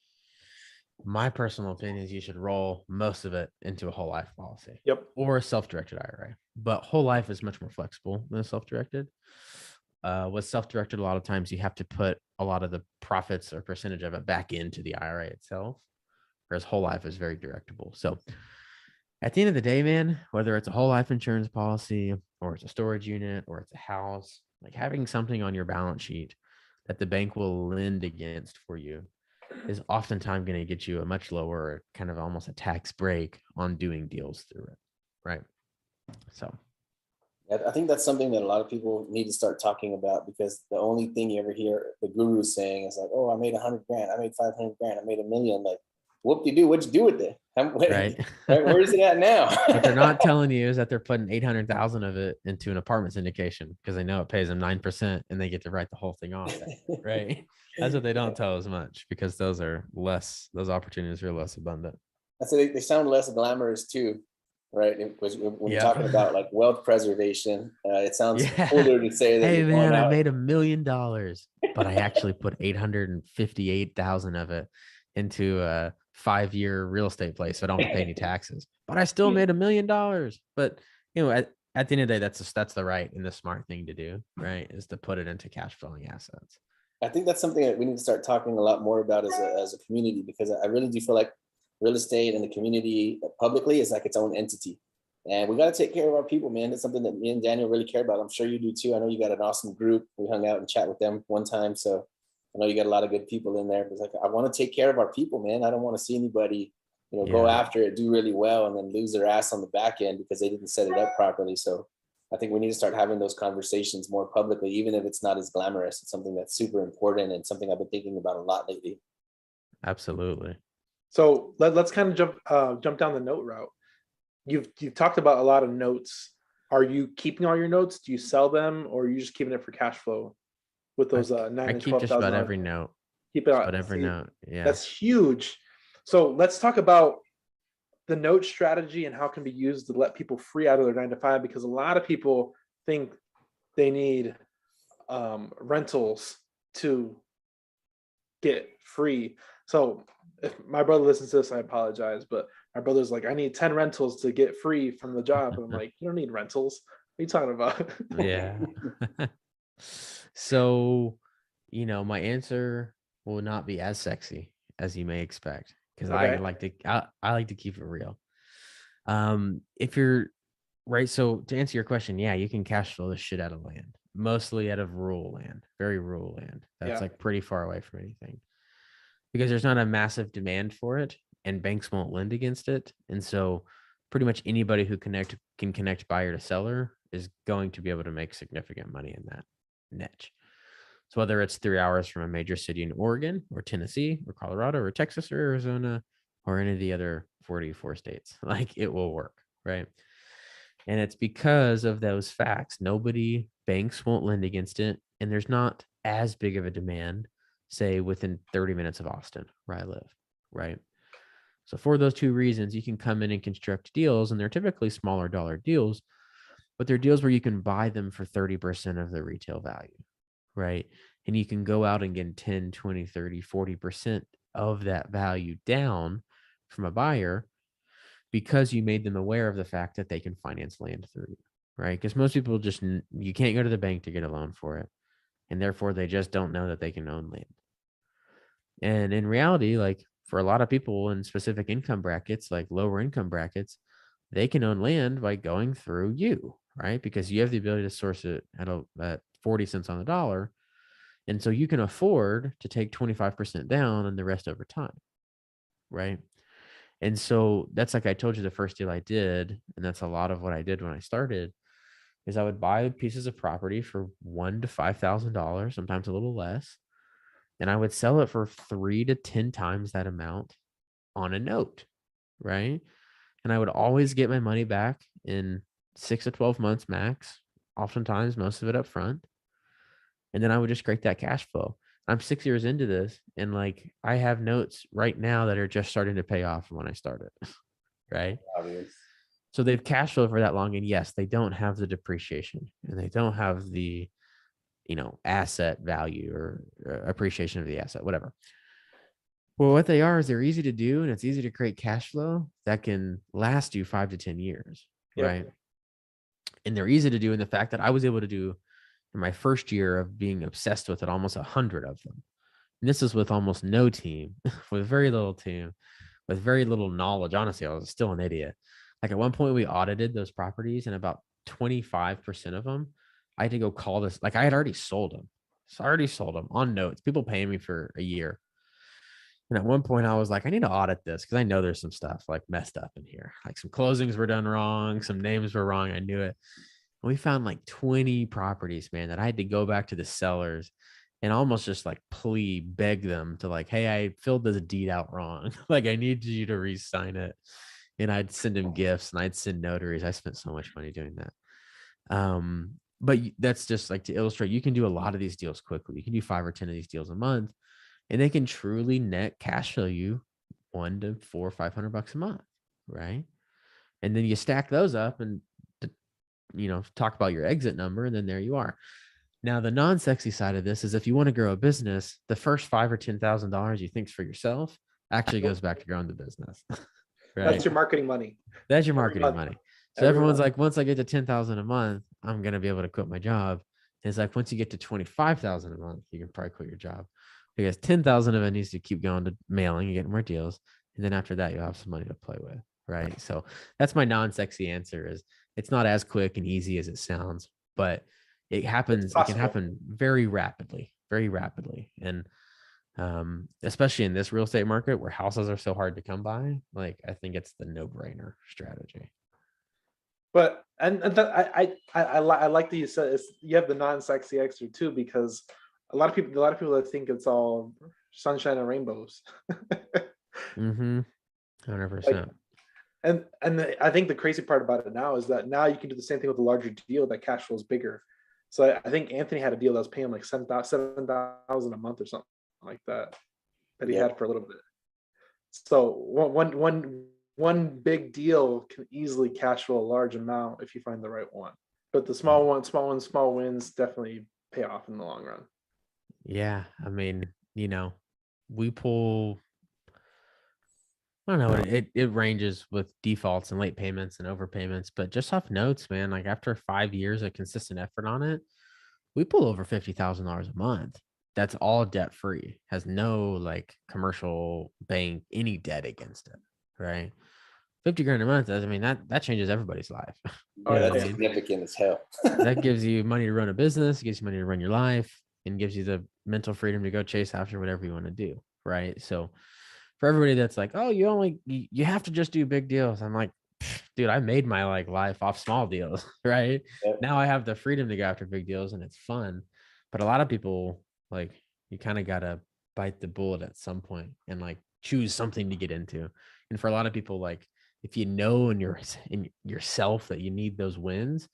my personal opinion is you should roll most of it into a whole life policy. Yep. Or a self-directed IRA. But whole life is much more flexible than self-directed. With self-directed, a lot of times you have to put a lot of the profits or percentage of it back into the IRA itself, whereas whole life is very directable. So at the end of the day, man, whether it's a whole life insurance policy or it's a storage unit or it's a house, like having something on your balance sheet that the bank will lend against for you is oftentimes going to get you a much lower, kind of almost a tax break on doing deals through it, right? So I think that's something that a lot of people need to start talking about, because the only thing you ever hear the gurus saying is like, oh, I made 100 grand, I made 500 grand, I made $1 million. Like, whoop-de-doo, what'd you do with it? Right. Where is it at now? What they're not telling you is that they're putting 800,000 of it into an apartment syndication because they know it pays them 9% and they get to write the whole thing off. Right. That's what they don't tell as much, because those opportunities are less abundant. I say they sound less glamorous too. right? Because when you're Yeah. talking about like wealth preservation, it sounds Yeah. cooler to say that Hey you're going man, I out. made $1 million, but I actually put 858,000 of it into a 5-year real estate place, so I don't have to pay any taxes. But I still made $1 million. But at the end of the day, that's the right and the smart thing to do, right? Is to put it into cash flowing assets. I think that's something that we need to start talking a lot more about as a community, because I really do feel like real estate and the community publicly is like its own entity. And we got to take care of our people, man. It's something that me and Daniel really care about. I'm sure you do too. I know you got an awesome group. We hung out and chat with them one time. So I know you got a lot of good people in there. It's like, I want to take care of our people, man. I don't want to see anybody, go after it, do really well, and then lose their ass on the back end because they didn't set it up properly. So I think we need to start having those conversations more publicly, even if it's not as glamorous. It's something that's super important and something I've been thinking about a lot lately. Absolutely. So let's kind of jump down the note route. You've talked about a lot of notes. Are you keeping all your notes? Do you sell them, or are you just keeping it for cash flow with those $9,000 I and keep just about $12,000? every note. Keep it Just out. about every note. Yeah. That's huge. So let's talk about the note strategy and how it can be used to let people free out of their 9 to 5, because a lot of people think they need rentals to get free. So if my brother listens to this, I apologize, but my brother's like, I need 10 rentals to get free from the job. And I'm like, you don't need rentals. What are you talking about? Yeah. So, my answer will not be as sexy as you may expect, because I Okay. like to keep it real. If you're right, so to answer your question, yeah, you can cash flow the shit out of land, mostly out of rural land, very rural land. That's Yeah. like pretty far away from anything, because there's not a massive demand for it and banks won't lend against it. And so pretty much anybody who can connect buyer to seller is going to be able to make significant money in that niche. So whether it's 3 hours from a major city in Oregon or Tennessee or Colorado or Texas or Arizona or any of the other 44 states, like, it will work, right? And it's because of those facts. Banks won't lend against it, and there's not as big of a demand, say, within 30 minutes of Austin, where I live, right? So for those two reasons, you can come in and construct deals, and they're typically smaller dollar deals, but they're deals where you can buy them for 30% of the retail value, right? And you can go out and get 10, 20, 30, 40% of that value down from a buyer, because you made them aware of the fact that they can finance land through you, right? Because most people you can't go to the bank to get a loan for it. And therefore they just don't know that they can own land. And in reality, like, for a lot of people in specific income brackets, like lower income brackets, they can own land by going through you, right? Because you have the ability to source it at 40 cents on the dollar. And so you can afford to take 25% down and the rest over time, right? And so that's, like I told you, the first deal I did, and that's a lot of what I did when I started, is I would buy pieces of property for $1,000 to $5,000, sometimes a little less, and I would sell it for 3 to 10 times that amount on a note, right? And I would always get my money back in 6 to 12 months max, oftentimes most of it up front. And then I would just create that cash flow. I'm 6 years into this, and like, I have notes right now that are just starting to pay off from when I started, right? Obvious. So they've cash flow for that long, and yes, they don't have the depreciation, and they don't have the, asset value or appreciation of the asset, whatever. Well, what they are is they're easy to do, and it's easy to create cash flow that can last you 5 to 10 years, Yep. right? And they're easy to do in the fact that I was able to do, in my first year of being obsessed with it, almost 100 of them. And this is with almost no team, with very little team, with very little knowledge. Honestly, I was still an idiot. Like, at one point we audited those properties, and about 25% of them, I had to go call this. Like, I had already sold them. So I already sold them on notes, people paying me for a year. And at one point I was like, I need to audit this, because I know there's some stuff like messed up in here. Like, some closings were done wrong. Some names were wrong. I knew it. And we found like 20 properties, man, that I had to go back to the sellers and almost just like beg them to, like, hey, I filled this deed out wrong. Like, I need you to re-sign it. And I'd send them gifts, and I'd send notaries. I spent so much money doing that. But that's just like to illustrate, you can do a lot of these deals quickly. You can do 5 or 10 of these deals a month, and they can truly net cash flow you $100 to $400 or $500 a month, right? And then you stack those up and, talk about your exit number, and then there you are. Now, the non-sexy side of this is if you want to grow a business, the first $5,000 or $10,000 you think's for yourself actually goes back to growing the business. Right? That's your marketing money. That's your Every marketing month. money. So Every everyone's month. like, once I get to 10,000 a month, I'm going to be able to quit my job. And it's like, once you get to 25,000 a month, you can probably quit your job, because 10,000 of it needs to keep going to mailing and getting more deals. And then after that, you'll have some money to play with. Right. So that's my non-sexy answer. Is it's not as quick and easy as it sounds, but it happens. It can happen very rapidly. And especially in this real estate market where houses are so hard to come by, like, I think it's the no-brainer strategy. But I like that you said you have the non-sexy extra too, because a lot of people that think it's all sunshine and rainbows. 100%. And I think the crazy part about it now is that now you can do the same thing with a larger deal that cash flow is bigger. So I think Anthony had a deal that was paying him like $7,000 a month or something like that he had for a little bit. So one big deal can easily cash flow a large amount if you find the right one. But the small wins definitely pay off in the long run. Yeah, I mean, we pull. I don't know. It ranges with defaults and late payments and overpayments, but just off notes, man, like after 5 years of consistent effort on it, we pull over $50,000 a month. That's all debt free, has no like commercial bank, any debt against it. Right. 50 grand a month. I mean, that changes everybody's life. Oh, that's significant as hell. That gives you money to run a business, gives you money to run your life, and gives you the mental freedom to go chase after whatever you want to do. Right. So for everybody that's like, oh, you have to just do big deals. I'm like, dude, I made my life off small deals, right? Yep. Now I have the freedom to go after big deals and it's fun. But a lot of people, you kind of got to bite the bullet at some point and choose something to get into. And for a lot of people, if you know in yourself that you need those wins,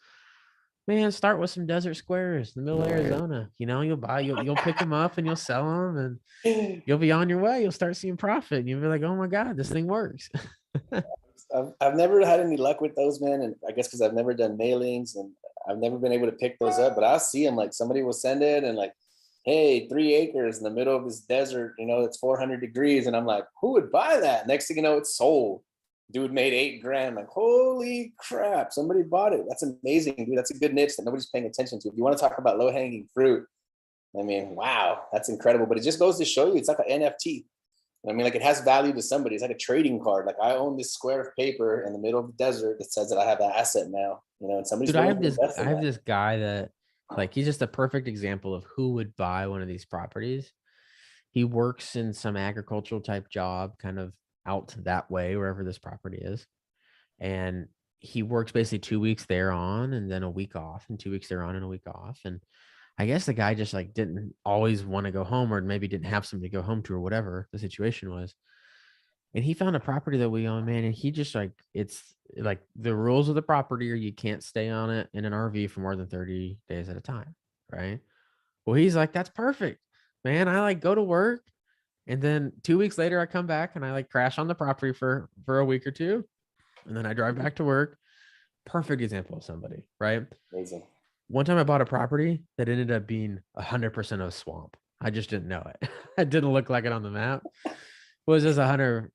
man, start with some desert squares in the middle of Arizona. You'll pick them up and you'll sell them and you'll be on your way. You'll start seeing profit and you'll be like, oh my God, this thing works. I've never had any luck with those, man. And I guess because I've never done mailings and I've never been able to pick those up, but I'll see them. Somebody will send it and hey, 3 acres in the middle of this desert, it's 400 degrees. And I'm like, who would buy that? Next thing you know, it's sold. Dude made $8,000. Like, holy crap, somebody bought it. That's amazing, dude. That's a good niche that nobody's paying attention to. If you want to talk about low-hanging fruit, I mean, wow, that's incredible. But it just goes to show you, it's like an NFT. I mean, it has value to somebody. It's like a trading card. I own this square of paper in the middle of the desert that says that I have that asset now. And somebody's. Dude, I have this guy that, he's just a perfect example of who would buy one of these properties. He works in some agricultural type job, kind of out that way, wherever this property is. And he works basically 2 weeks there on and then a week off, and 2 weeks there on and a week off. And I guess the guy just didn't always want to go home, or maybe didn't have somebody to go home to, or whatever the situation was. And he found a property that we own, man. And he just it's the rules of the property are you can't stay on it in an RV for more than 30 days at a time. Right. Well, he's like, that's perfect, man. I go to work. And then 2 weeks later, I come back and I crash on the property for a week or two. And then I drive back to work. Perfect example of somebody, right? Amazing. One time I bought a property that ended up being 100% of swamp. I just didn't know it. It didn't look like it on the map. It was just 100.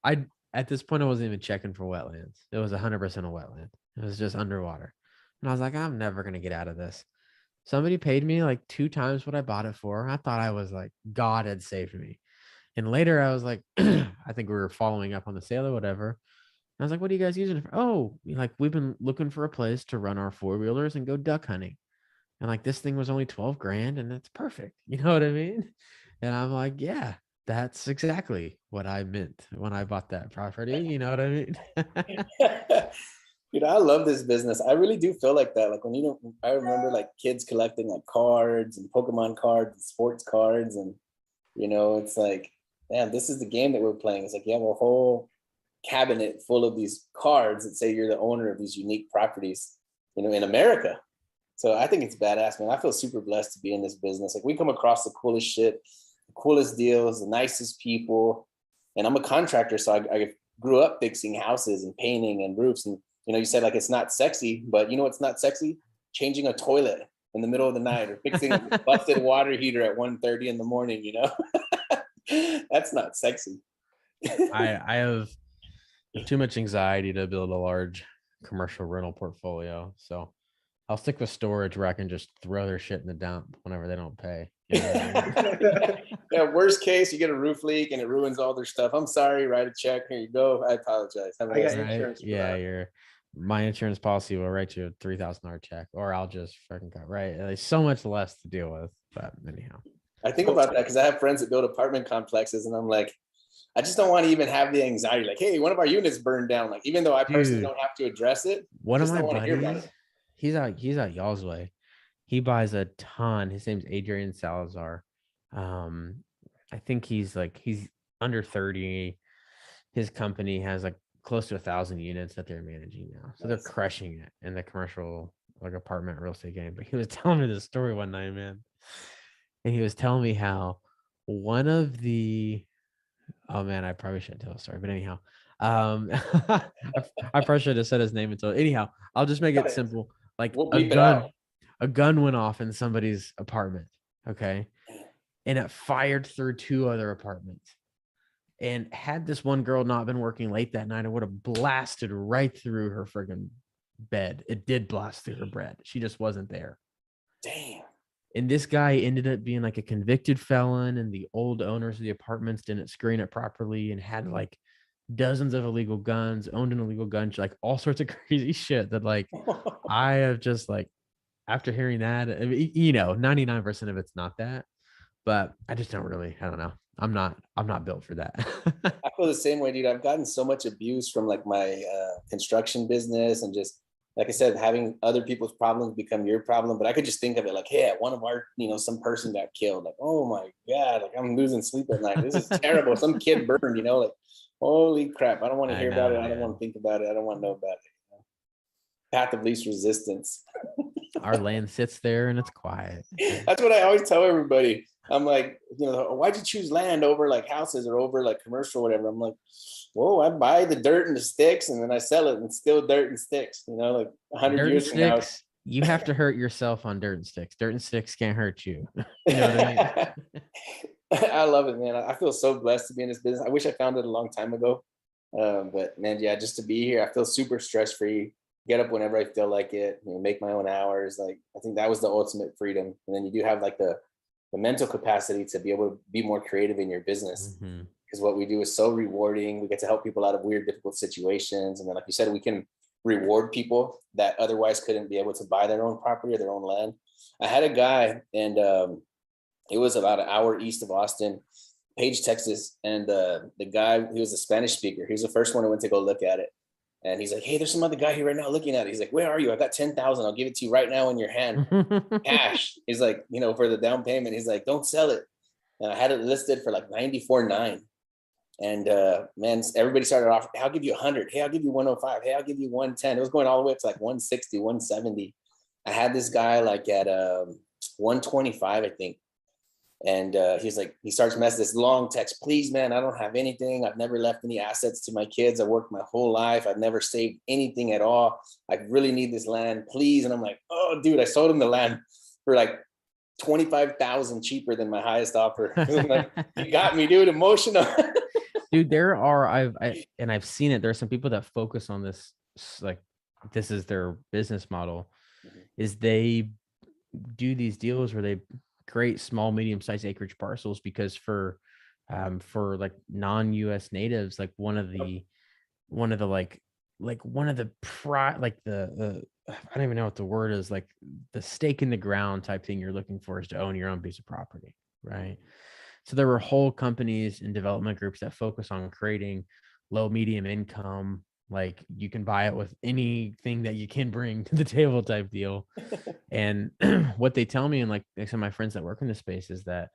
At this point, I wasn't even checking for wetlands. It was 100% a wetland. It was just underwater. And I was like, I'm never going to get out of this. Somebody paid me 2 times what I bought it for. I thought I was God had saved me. And later I was like, I think we were following up on the sale or whatever. I was like, what are you guys using it for? Oh, we've been looking for a place to run our 4-wheelers and go duck hunting. And this thing was only $12,000 and that's perfect. You know what I mean? And I'm like, yeah, that's exactly what I meant when I bought that property. You know what I mean? I love this business. I really do feel like that. When, I remember kids collecting cards and Pokemon cards and sports cards. And, it's man, this is the game that we're playing. It's you have a whole cabinet full of these cards that say you're the owner of these unique properties, in America. So I think it's badass, man. I feel super blessed to be in this business. We come across the coolest shit, the coolest deals, the nicest people. And I'm a contractor, so I grew up fixing houses and painting and roofs. And, You know, you said like it's not sexy, but you know what's not sexy? Changing a toilet in the middle of the night or fixing a busted water heater at 1:30 in the morning, you know? That's not sexy. I have too much anxiety to build a large commercial rental portfolio. So I'll stick with storage where I can just throw their shit in the dump whenever they don't pay. You know what I mean? Yeah, worst case, you get a roof leak and it ruins all their stuff. I'm sorry, write a check. Here you go. I apologize. I got insurance. Yeah, my insurance policy will write you a $3,000 check, or I'll just freaking cut. Right, there's so much less to deal with. But anyhow, I think about that because I have friends that build apartment complexes, and I'm like, I just don't want to even have the anxiety. Like, hey, one of our units burned down. Like, even though I personally don't have to address it, one of my buddies, he's out y'all's way. He buys a ton. His name's Adrian Salazar. I think he's under 30. His company has like close to 1,000 units that they're managing now. So they're crushing it in the commercial like apartment real estate game. But he was telling me this story one night, man. And he was telling me how one of the oh man, I probably shouldn't tell a story, but anyhow, I probably should have said his name until anyhow, I'll just make it simple. Like a gun went off in somebody's apartment. Okay. And it fired through 2 other apartments. And had this one girl not been working late that night, it would have blasted right through her friggin' bed. It did blast through her bed. She just wasn't there. Damn. And this guy ended up being like a convicted felon, and the old owners of the apartments didn't screen it properly and had like dozens of illegal guns, owned an illegal gun, like all sorts of crazy shit that like I have just like, after hearing that, I mean, you know, 99% of it's not that, but I just don't really, I don't know. I'm not built for that. I feel the same way, dude. I've gotten so much abuse from like my construction business, and just like I said, having other people's problems become your problem. But I could just think of it like, hey, one of our, you know, some person got killed. Like, oh my God, like I'm losing sleep at night. This is terrible. Some kid burned, you know, like, holy crap. I don't want to hear about it. I don't want to think about it. I don't want to know about it. You know? Path of least resistance. Our land sits there and it's quiet. That's what I always tell everybody. I'm like, you know, why'd you choose land over like houses or over like commercial or whatever? I'm like, whoa, I buy the dirt and the sticks and then I sell it and it's still dirt and sticks, you know, like 100 years from now. You have to hurt yourself on dirt and sticks. Dirt and sticks can't hurt you. You know what I mean? I love it, man. I feel so blessed to be in this business. I wish I found it a long time ago. But man, yeah, just to be here, I feel super stress free. Get up whenever I feel like it, you know, make my own hours. Like, I think that was the ultimate freedom. And then you do have like the mental capacity to be able to be more creative in your business, because what we do is so rewarding. We get to help people out of weird, difficult situations. And then, like you said, we can reward people that otherwise couldn't be able to buy their own property or their own land. I had a guy, and it was about an hour east of Austin, Page, Texas. And the guy, he was a Spanish speaker. He was the first one who went to go look at it. And he's like, hey, there's some other guy here right now looking at it. He's like, where are you? I got 10,000. I'll give it to you right now in your hand. Cash. He's like, you know, for the down payment. He's like, don't sell it. And I had it listed for like 94.9. And man, everybody started off, hey, I'll give you 100. Hey, I'll give you 105. Hey, I'll give you 110. It was going all the way up to like 160, 170. I had this guy like at 125, I think. And he's like, he starts messing this long text. Please, man, I don't have anything. I've never left any assets to my kids. I worked my whole life. I've never saved anything at all. I really need this land, please. And I'm like, oh, dude, I sold him the land for like 25,000 cheaper than my highest offer. I'm like, you got me, dude, emotional. Dude, there are, I've seen it. There are some people that focus on this, like this is their business model, is they do these deals where they create small, medium-sized acreage parcels, because for like non-US natives, like one of the I don't even know what the word is, like the stake in the ground type thing you're looking for is to own your own piece of property, right? So there were whole companies and development groups that focus on creating low, medium income, like you can buy it with anything that you can bring to the table type deal. And what they tell me, and like some of my friends that work in this space, is that,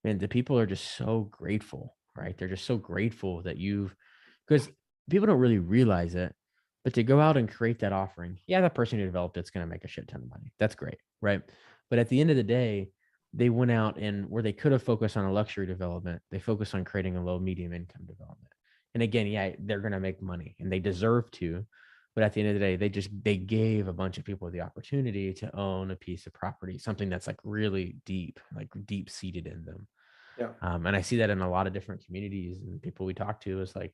man, the people are just so grateful, right? They're just so grateful that because people don't really realize it, but to go out and create that offering, yeah, that person who developed it's going to make a shit ton of money. That's great, right? But at the end of the day, they went out and where they could have focused on a luxury development, they focused on creating a low, medium income development. And again, yeah, they're going to make money and they deserve to, But at the end of the day, they gave a bunch of people the opportunity to own a piece of property, something that's like really deep, like deep seated in them. Yeah. And I see that in a lot of different communities and people we talk to is like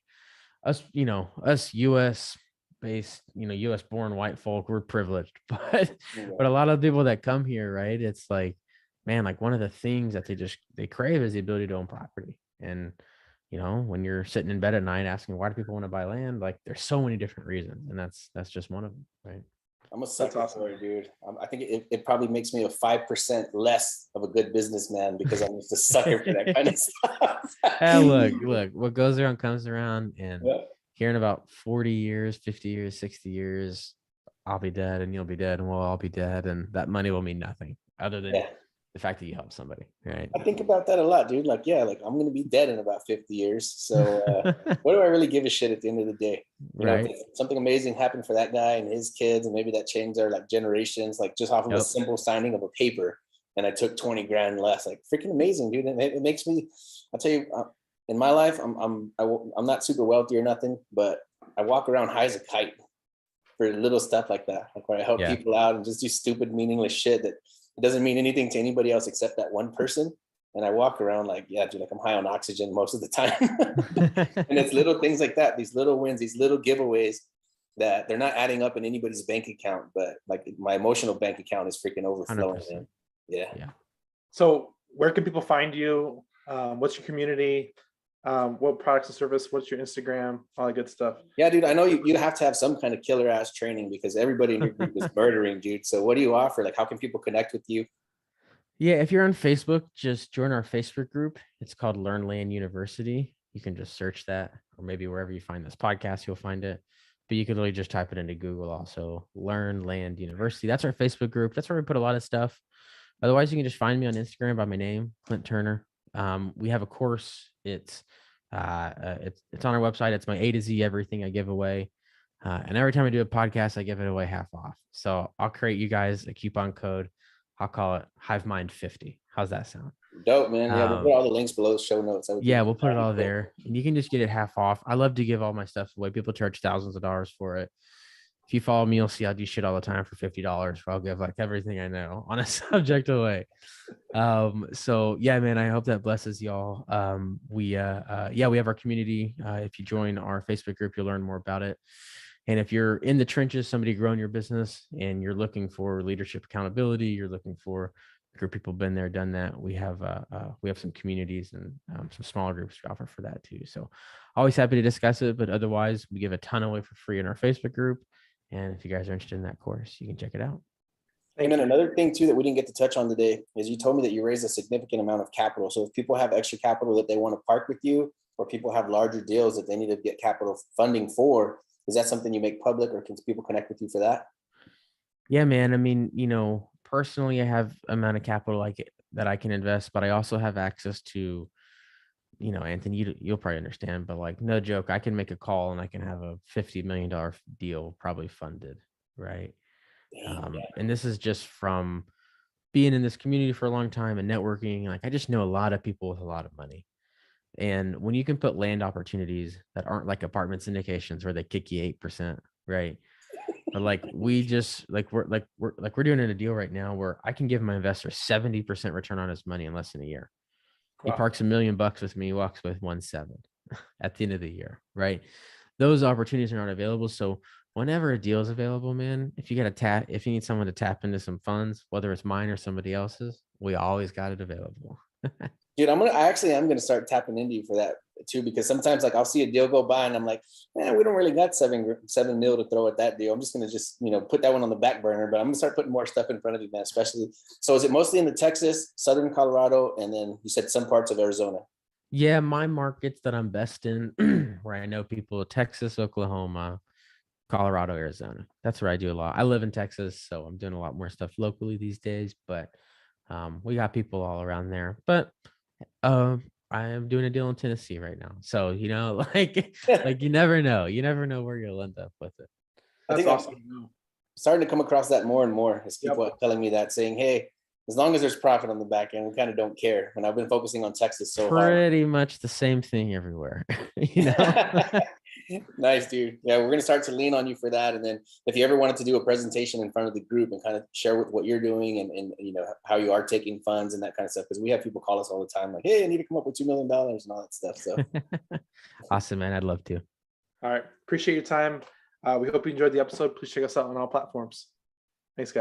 us US based, US born white folk, we're privileged, but a lot of people that come here, right? It's like, man, like one of the things that they crave is the ability to own property. And when you're sitting in bed at night asking why do people want to buy land, like there's so many different reasons, and that's just one of them, right? I'm a sucker for it, dude. I think it probably makes me a 5% less of a good businessman because I'm just a sucker for that kind of stuff. Look, what goes around comes around, and Yeah. here in about 40 years, 50 years, 60 years, I'll be dead and you'll be dead and we'll all be dead, and that money will mean nothing other than the fact that you help somebody, right? I think about that a lot, dude. Like, I'm going to be dead in about 50 years. So what do I really give a shit at the end of the day? Right. Something amazing happened for that guy and his kids, and maybe that changed their like generations, like just off of a simple signing of a paper. And I took 20 grand less, like freaking amazing, dude. And it makes me, I'll tell you, in my life, I'm not super wealthy or nothing, but I walk around high as a kite for little stuff like that, like where I help people out and just do stupid, meaningless shit that it doesn't mean anything to anybody else except that one person. And I walk around like, dude, like I'm high on oxygen most of the time. And it's little things like that, these little wins, these little giveaways that they're not adding up in anybody's bank account, but like my emotional bank account is freaking overflowing. Yeah. So where can people find you? What's your community? What products and service? What's your Instagram? All that good stuff. Yeah, dude, I know you have to have some kind of killer ass training because everybody in your group is murdering, dude. So what do you offer? Like, how can people connect with you? Yeah, if you're on Facebook, just join our Facebook group. It's called Learn Land University. You can just search that, or maybe wherever you find this podcast, you'll find it. But you can literally just type it into Google also, Learn Land University. That's our Facebook group. That's where we put a lot of stuff. Otherwise, you can just find me on Instagram by my name, Clint Turner. We have a course. It's on our website. It's my A to Z everything I give away. And every time I do a podcast, I give it away half off. So I'll create you guys a coupon code. I'll call it HiveMind50. How's that sound? Dope, man. Yeah, we'll put all the links below the show notes. We'll put it all there. And you can just get it half off. I love to give all my stuff away. People charge thousands of dollars for it. If you follow me, you'll see I do shit all the time for $50. I'll give like everything I know on a subject away. So yeah, man, I hope that blesses y'all. We have our community. If you join our Facebook group, you'll learn more about it. And if you're in the trenches, somebody growing your business and you're looking for leadership accountability, you're looking for a group of people been there, done that. We have some communities and some smaller groups we offer for that too. So always happy to discuss it, but otherwise we give a ton away for free in our Facebook group. And if you guys are interested in that course, you can check it out. And then another thing too that we didn't get to touch on today is you told me that you raised a significant amount of capital. So if people have extra capital that they want to park with you, or people have larger deals that they need to get capital funding for, is that something you make public, or can people connect with you for that? Yeah, man. I mean, personally, I have amount of capital that I can invest, but I also have access to, Anthony, you'll probably understand, but like, no joke, I can make a call and I can have a $50 million deal probably funded. Right. And this is just from being in this community for a long time and networking. Like, I just know a lot of people with a lot of money. And when you can put land opportunities that aren't like apartment syndications where they kick you 8%, right? But like we're doing in a deal right now where I can give my investor 70% return on his money in less than a year. Wow. He parks $1 million with me, walks with 1.7 at the end of the year, right? Those opportunities are not available. So whenever a deal is available, man, if you need someone to tap into some funds, whether it's mine or somebody else's, we always got it available. Dude, I'm gonna start tapping into you for that too, because sometimes like I'll see a deal go by and I'm like, man, we don't really got $7 million to throw at that deal. I'm just gonna put that one on the back burner, but I'm gonna start putting more stuff in front of you, man. Especially, so is it mostly in the Texas, Southern Colorado, and then you said some parts of Arizona? Yeah, my markets that I'm best in, where I know people, Texas, Oklahoma, Colorado, Arizona. That's where I do a lot. I live in Texas, so I'm doing a lot more stuff locally these days, but we got people all around there. But I am doing a deal in Tennessee right now. So, like you never know. You never know where you'll end up with it. I think awesome. I'm starting to come across that more and more as people are telling me that, saying, hey, as long as there's profit on the back end, we kind of don't care. And I've been focusing on Texas so hard. Pretty much the same thing everywhere, Nice, dude. Yeah, we're gonna start to lean on you for that. And then if you ever wanted to do a presentation in front of the group and kind of share with what you're doing and you know how you are taking funds and that kind of stuff, because we have people call us all the time like, hey, I need to come up with $2 million and all that stuff. So Awesome, man. I'd love to. All right. Appreciate your time. We hope you enjoyed the episode. Please check us out on all platforms. Thanks, guys.